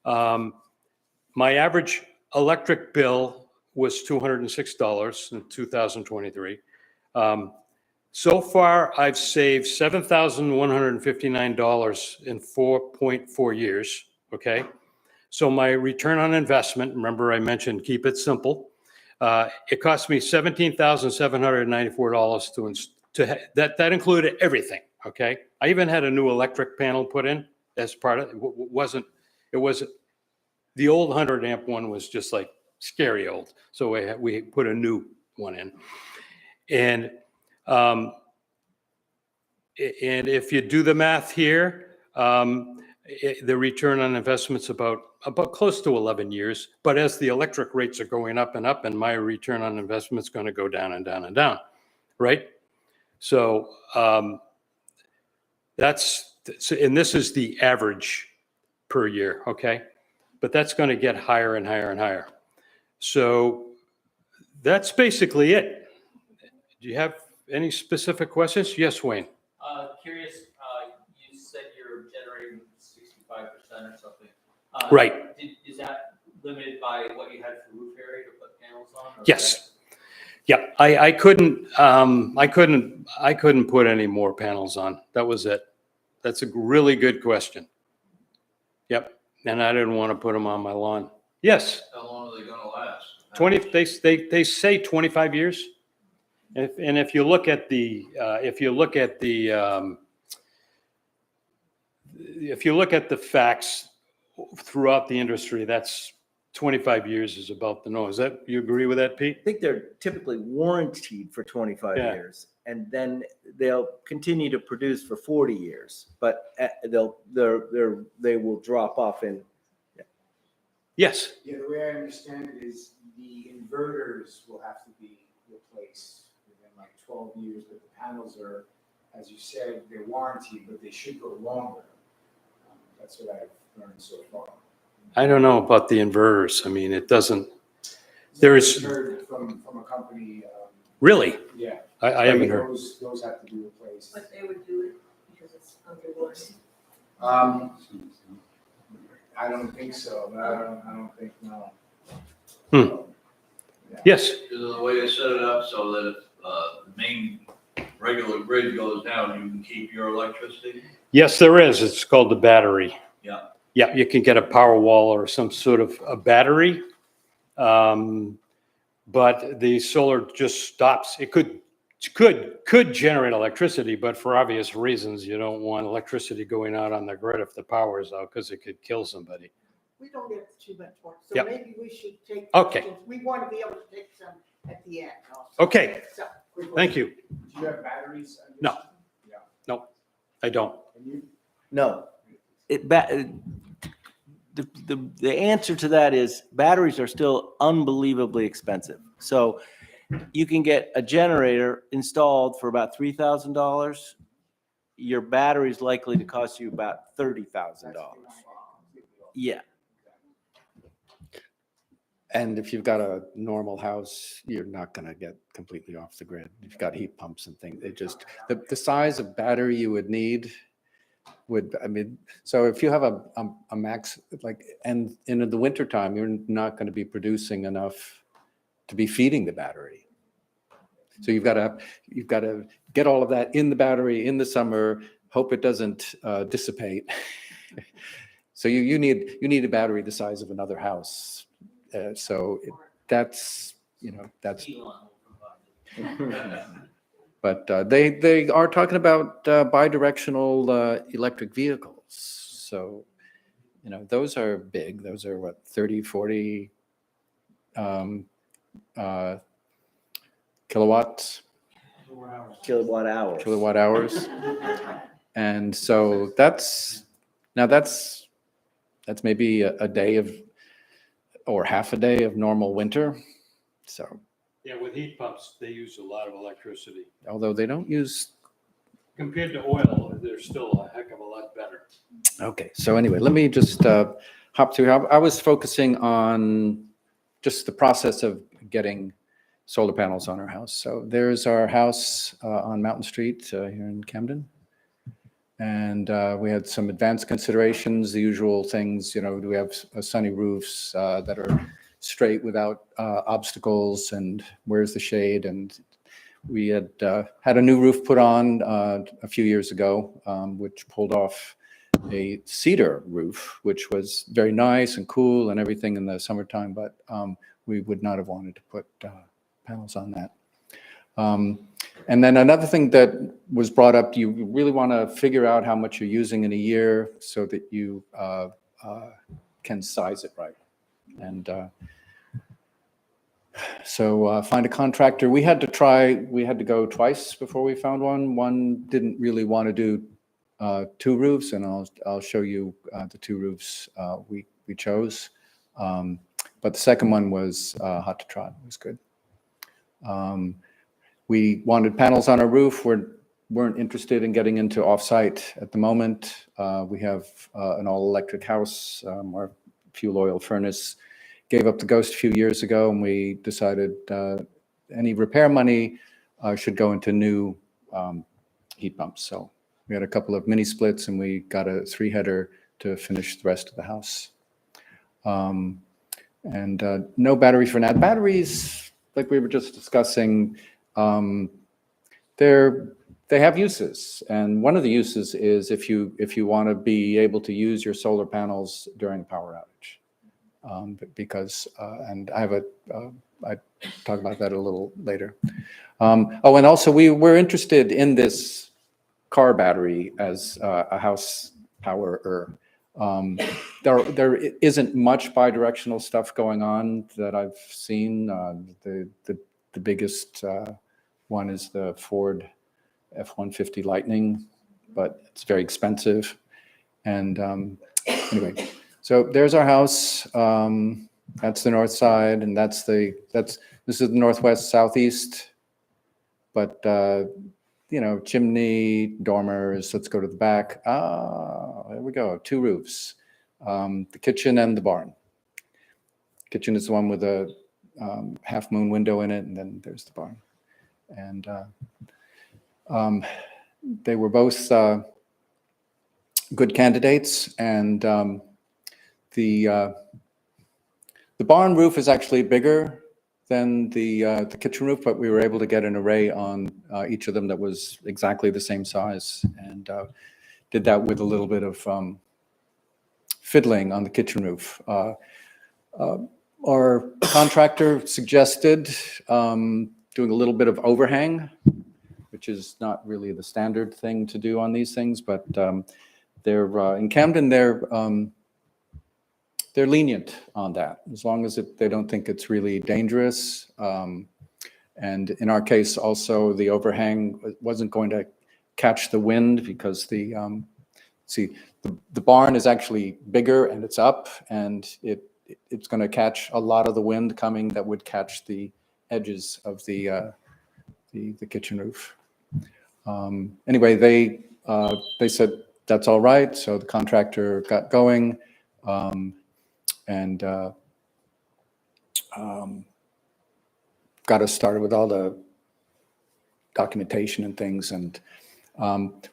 My average electric bill was $206 in 2023. So far, I've saved $7,159 in 4.4 years, okay? So my return on investment, remember I mentioned keep it simple, it cost me $17,794 that included everything, okay? I even had a new electric panel put in as part of it. It wasn't, the old 100 amp one was just like scary old. So we put a new one in. And if you do the math here, the return on investment's about close to 11 years. But as the electric rates are going up and up, and my return on investment's going to go down and down and down, right? So and this is the average per year, okay? But that's going to get higher and higher and higher. So that's basically it. Do you have any specific questions? Yes, Wayne. Curious, you said you're generating 65% or something. Right. Is that limited by what you had for roof area to put panels on? Or Yes. Yeah, I couldn't put any more panels on. That was it. That's a really good question. Yep. And I didn't want to put them on my lawn. Yes. How long are they going to last? 20, they say 25 years. And if you look at the facts throughout the industry, that's 25 years is about the norm. You agree with that, Pete? I think they're typically warranted for 25 Yeah. years, and then they'll continue to produce for 40 years, but they will drop off in. Yes. Yeah, the way I understand it is the inverters will have to be replaced within like 12 years, but the panels are, as you said, they're warranted, but they should go longer. That's what I've learned so far. I don't know about the inverters. I mean, it doesn't. There's heard from a company. Really. Yeah. I haven't heard. Those have to be replaced. But they would do it because it's under warranty. I don't think so. I don't think no. Yes. Because of the way they set it up so that if the main regular grid goes down, you can keep your electricity? Yes, there is. It's called the battery. Yeah. Yeah, you can get a power wall or some sort of a battery. But the solar just stops. It could generate electricity, but for obvious reasons, you don't want electricity going out on the grid if the power is out because it could kill somebody. We don't get too much more, so Yep. maybe we should take. Okay. questions. We want to be able to take some at the end also. Okay, So, thank you. Do you have batteries? on your No. system? Yeah. No, I don't. And you? No, the answer to that is batteries are still unbelievably expensive. So you can get a generator installed for about $3,000. Your battery is likely to cost you about $30,000. Yeah. And if you've got a normal house, you're not going to get completely off the grid. You've got heat pumps and things. It just, the size of battery you would need would, I mean, so if you have a max, like, and in the wintertime, you're not going to be producing enough to be feeding the battery. So you've got to get all of that in the battery in the summer, hope it doesn't dissipate. So you need a battery the size of another house. That's, you know, that's. Elon will provide it. But they are talking about bidirectional electric vehicles. So, you know, those are big. Those are what, 30, 40 kilowatts, Kilowatt hours. kilowatt hours. And so that's maybe a day of, or half a day of normal winter. So, Yeah, with heat pumps, they use a lot of electricity. although they don't use. Compared to oil, they're still a heck of a lot better. Okay, so anyway, let me just hop through. I was focusing on just the process of getting solar panels on our house. So there's our house on Mountain Street here in Camden. And we had some advanced considerations, the usual things, you know, do we have sunny roofs that are straight without obstacles, and where's the shade? And we had had a new roof put on a few years ago, which pulled off a cedar roof, which was very nice and cool and everything in the summertime, but we would not have wanted to put panels on that. And then another thing that was brought up, you really want to figure out how much you're using in a year so that you can size it right. And so find a contractor. We had to go twice before we found one. One didn't really want to do two roofs, and I'll show you the two roofs we chose. But the second one was hot to trot. It was good. We wanted panels on our roof. Weren't interested in getting into off-site at the moment. We have an all-electric house. Our fuel oil furnace gave up the ghost a few years ago, and we decided any repair money should go into new heat pumps. So we had a couple of mini splits, and we got a 3-header to finish the rest of the house. And no battery for now. Batteries, like we were just discussing, they have uses, and one of the uses is if you want to be able to use your solar panels during a power outage, because and I talk about that a little later. Oh, and also we were interested in this car battery as a house power. There isn't much bidirectional stuff going on that I've seen. The biggest one is the Ford F-150 Lightning, but it's very expensive. And anyway, so there's our house. That's the north side, and this is the northwest southeast. But you know, chimney, dormers. Let's go to the back. There we go. 2 roofs, the kitchen and the barn. Kitchen is the one with a half moon window in it, and then there's the barn. And they were both good candidates, and the barn roof is actually bigger than the kitchen roof, but we were able to get an array on each of them that was exactly the same size, and did that with a little bit of fiddling on the kitchen roof. Our contractor suggested doing a little bit of overhang, which is not really the standard thing to do on these things, but they're in Camden, they're lenient on that, as long as they don't think it's really dangerous. And in our case, also, the overhang wasn't going to catch the wind because the barn is actually bigger and it's up, and it's going to catch a lot of the wind coming that would catch the edges of the kitchen roof. Anyway, they said that's all right, so the contractor got going, and got us started with all the documentation and things. And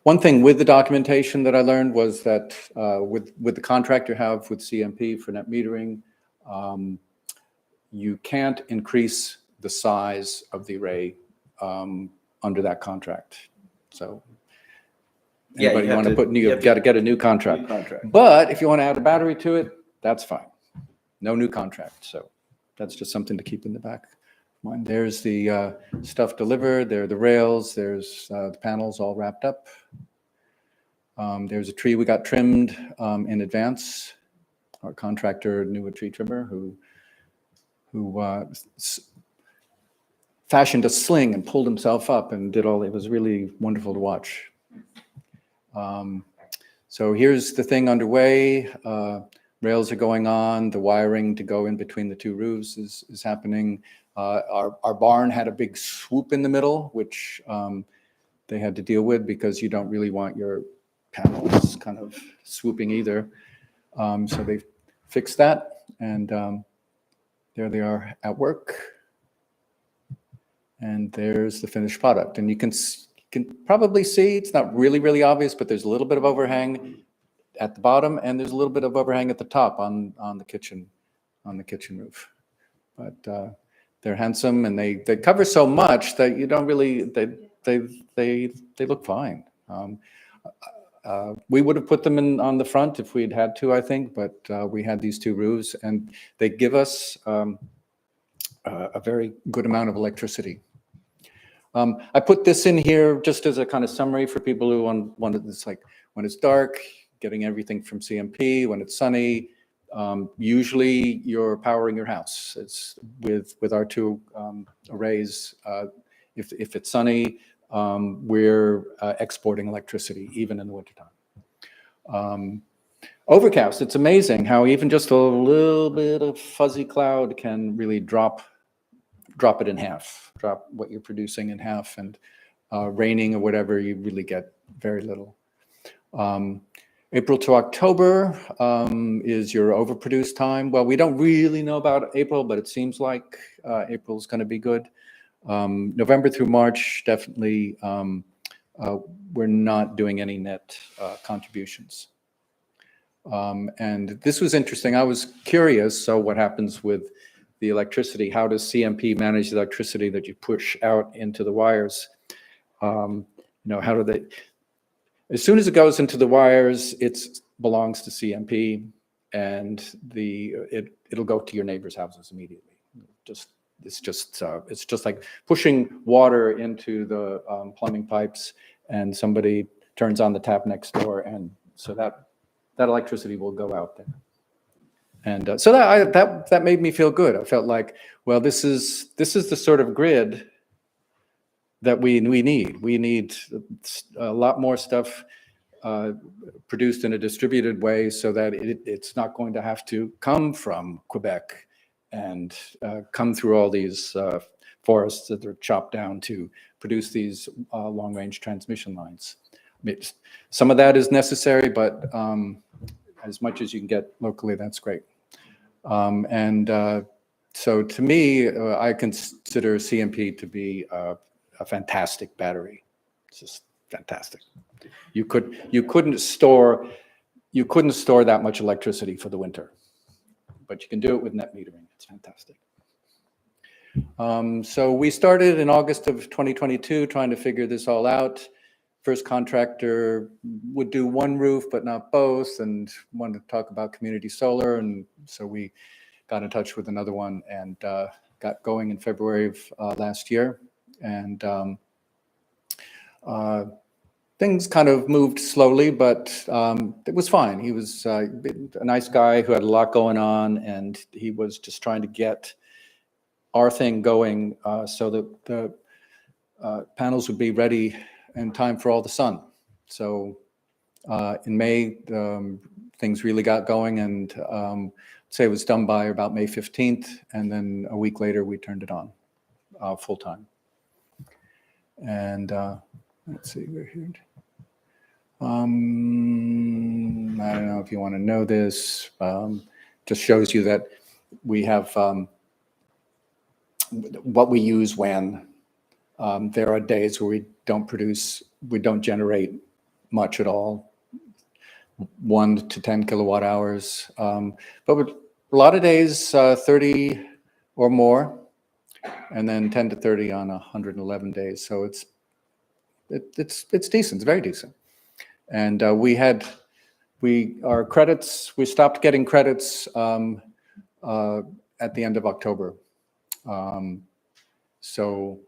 one thing with the documentation that I learned was that with the contract you have with CMP for net metering, you can't increase the size of the array under that contract. So Yeah, anybody you have want to to- put new, you you've have got to- to get a new contract. New contract. But if you want to add a battery to it, that's fine. No new contract. So that's just something to keep in the back of mind. There's the stuff delivered. There are the rails. There's the panels all wrapped up. There's a tree we got trimmed in advance. Our contractor knew a tree trimmer who fashioned a sling and pulled himself up and did all. It was really wonderful to watch. So here's the thing underway. Rails are going on. The wiring to go in between the two roofs is happening. Our barn had a big swoop in the middle, which they had to deal with because you don't really want your panels kind of swooping either. So they fixed that, and there they are at work. And there's the finished product. And you can probably see, it's not really, really obvious, but there's a little bit of overhang at the bottom, and there's a little bit of overhang at the top on the kitchen roof. But they're handsome, and they cover so much that you don't really, they look fine. We would have put them in on the front if we'd had to, I think, but we had these two roofs, and they give us a very good amount of electricity. I put this in here just as a kind of summary for people who wanted this, like when it's dark, getting everything from CMP, when it's sunny, usually you're powering your house. It's with our two arrays. If it's sunny, we're exporting electricity even in the wintertime. Overcast, it's amazing how even just a little bit of fuzzy cloud can really drop it in half, drop what you're producing in half, and raining or whatever, you really get very little. April to October is your overproduced time. Well, we don't really know about April, but it seems like April's going to be good. November through March, definitely, we're not doing any net contributions. And this was interesting. I was curious, so what happens with the electricity? How does CMP manage the electricity that you push out into the wires? How do they, as soon as it goes into the wires, it belongs to CMP, and it'll go to your neighbors' houses immediately. It's just like pushing water into the plumbing pipes, and somebody turns on the tap next door, and so that electricity will go out there. And so that made me feel good. I felt like, well, this is the sort of grid that we need. We need a lot more stuff produced in a distributed way, so that it's not going to have to come from Quebec and come through all these forests that are chopped down to produce these long-range transmission lines. I mean, some of that is necessary, but as much as you can get locally, that's great. So to me, I consider CMP to be a fantastic battery. It's just fantastic. You couldn't store that much electricity for the winter, but you can do it with net metering. It's fantastic. So we started in August of 2022 trying to figure this all out. First contractor would do one roof, but not both, and wanted to talk about community solar. And so we got in touch with another one and got going in February of last year. And things kind of moved slowly, but it was fine. He was a nice guy who had a lot going on, and he was just trying to get our thing going so that the panels would be ready in time for all the sun. So in May, things really got going, and say it was done by about May 15th, and then a week later we turned it on full time. And let's see, we're here. I don't know if you want to know this. Just shows you that we have what we use when. There are days where we don't generate much at all, 1 to 10 kilowatt hours. But with a lot of days, 30 or more, and then 10 to 30 on 111 days. So it's decent, it's very decent. And our credits, we stopped getting credits at the end of October. So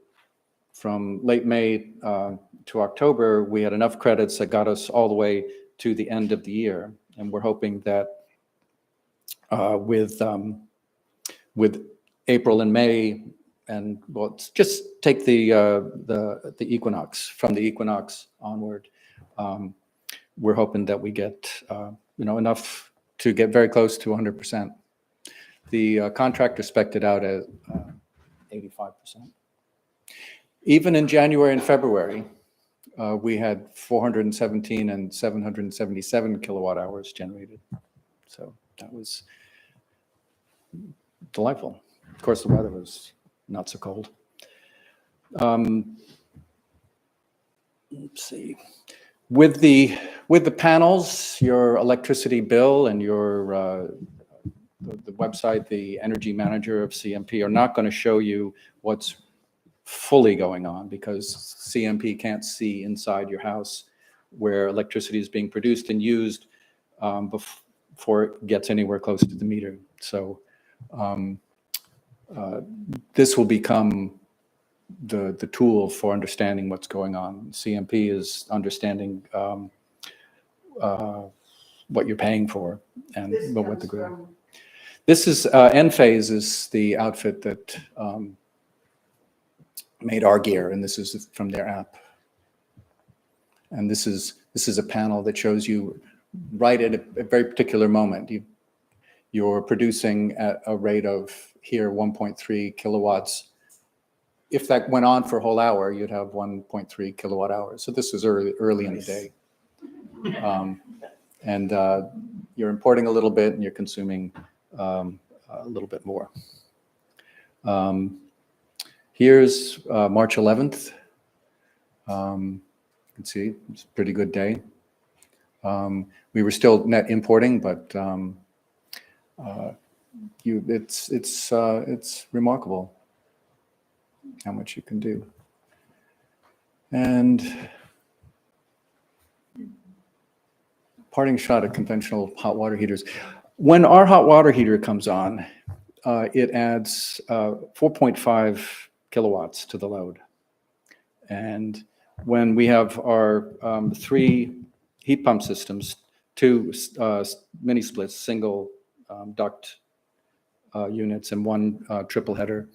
from late May to October, we had enough credits that got us all the way to the end of the year. And we're hoping that with April and May, and well, just take the equinox, from the equinox onward, we're hoping that we get enough to get very close to 100%. The contractor spec'd it out at 85%. Even in January and February, we had 417 and 777 kilowatt hours generated. So that was delightful. Of course, the weather was not so cold. Let's see. With the panels, your electricity bill and your the website, the energy manager of CMP are not going to show you what's fully going on, because CMP can't see inside your house where electricity is being produced and used before it gets anywhere close to the meter. So this will become the tool for understanding what's going on. CMP is understanding what you're paying for and what the grid. This is Enphase is the outfit that made our gear, and this is from their app. And this is a panel that shows you right at a very particular moment. You're producing at a rate of here 1.3 kilowatts. If that went on for a whole hour, you'd have 1.3 kilowatt hours. So this is early in the day. And you're importing a little bit and you're consuming a little bit more. Here's March 11th. You can see it's a pretty good day. We were still net importing, but it's remarkable how much you can do. And parting shot at conventional hot water heaters. When our hot water heater comes on, it adds 4.5 kilowatts to the load. And when we have our 3 heat pump systems, 2 mini splits, single duct units, and 1 triple header,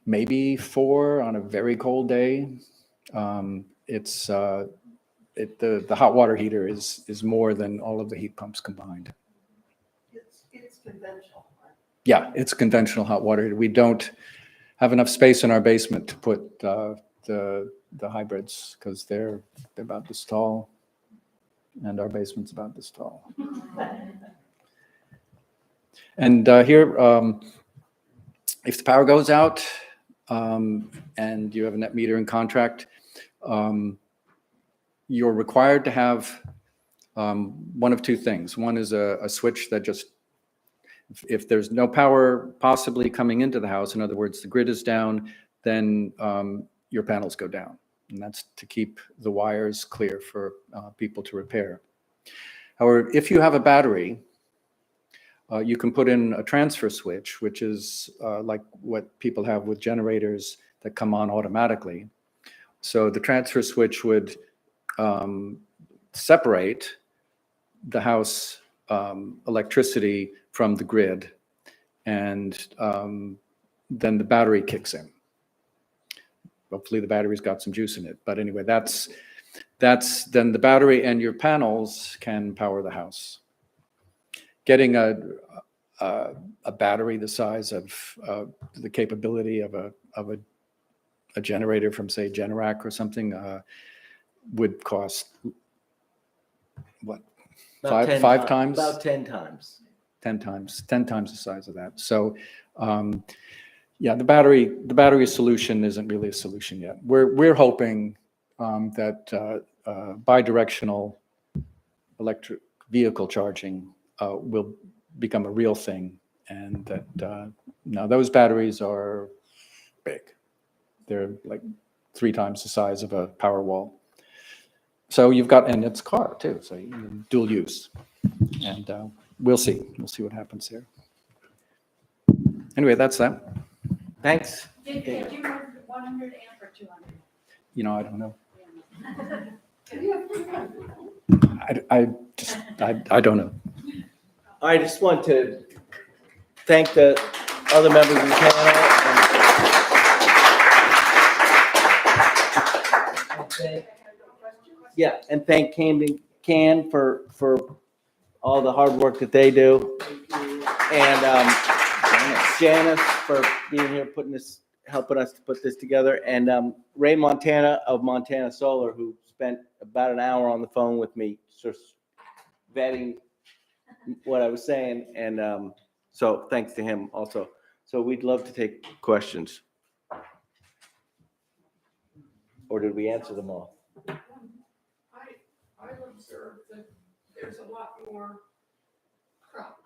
maybe 4 on a very cold day. The hot water heater is more than all of the heat pumps combined. It's conventional, right? Yeah, it's conventional hot water heater. We don't have enough space in our basement to put the hybrids, because they're about this tall, and our basement's about this tall. And here, if the power goes out and you have a net metering contract, you're required to have one of 2 things. One is a switch that just, if there's no power possibly coming into the house, in other words, the grid is down, then your panels go down. And that's to keep the wires clear for people to repair. However, if you have a battery, you can put in a transfer switch, which is like what people have with generators that come on automatically. So the transfer switch would separate the house electricity from the grid, and then the battery kicks in. Hopefully the battery's got some juice in it. But anyway, that's then the battery and your panels can power the house. Getting a battery the size of the capability of a generator from, say, Generac or something would cost what? About 5 times? About 10 times. 10 times the size of that. So, yeah, the battery solution isn't really a solution yet. We're hoping that bidirectional electric vehicle charging will become a real thing, and that now those batteries are big. They're like 3 times the size of a Powerwall. So you've got, and it's a car too, so you can dual use. And we'll see what happens here. Anyway, that's that. Thanks. Did you run 100 amp or 200? You know, I don't know. I don't know. I just want to thank the other members of the panel. And thank CamdenCAN for all the hard work that they do. And Janice for being here, helping us to put this together. And Ray Montana of Montana Solar, who spent about an hour on the phone with me, just vetting what I was saying. And so thanks to him also. So we'd love to take questions. Or did we answer them all? I've observed that there's a lot more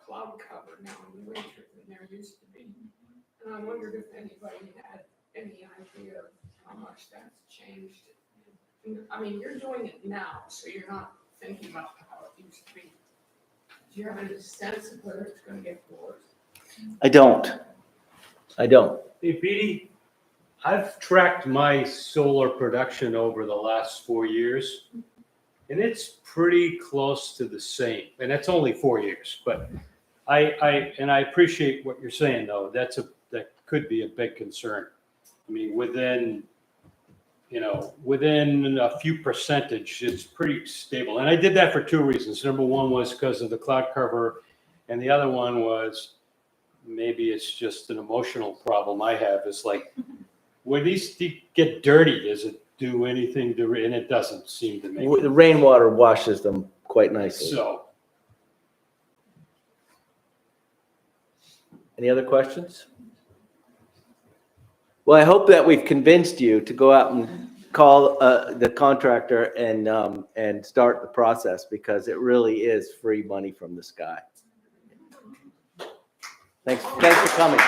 cloud cover now in the winter than there used to be. And I wondered if anybody had any idea of how much that's changed. I mean, you're doing it now, so you're not thinking about how it used to be. Do you have any sense of whether it's going to get worse? I don't. Hey, Petey, I've tracked my solar production over the last 4 years, and it's pretty close to the same. And that's only 4 years, but I appreciate what you're saying, though. That could be a big concern. I mean, within a few percentage, it's pretty stable. And I did that for 2 reasons. Number one was because of the cloud cover, and the other one was maybe it's just an emotional problem I have. It's like, when these get dirty, does it do anything to, and it doesn't seem to make The rainwater washes them quite nicely. so. Any other questions? Well, I hope that we've convinced you to go out and call the contractor and start the process, because it really is free money from the sky. Thanks for coming.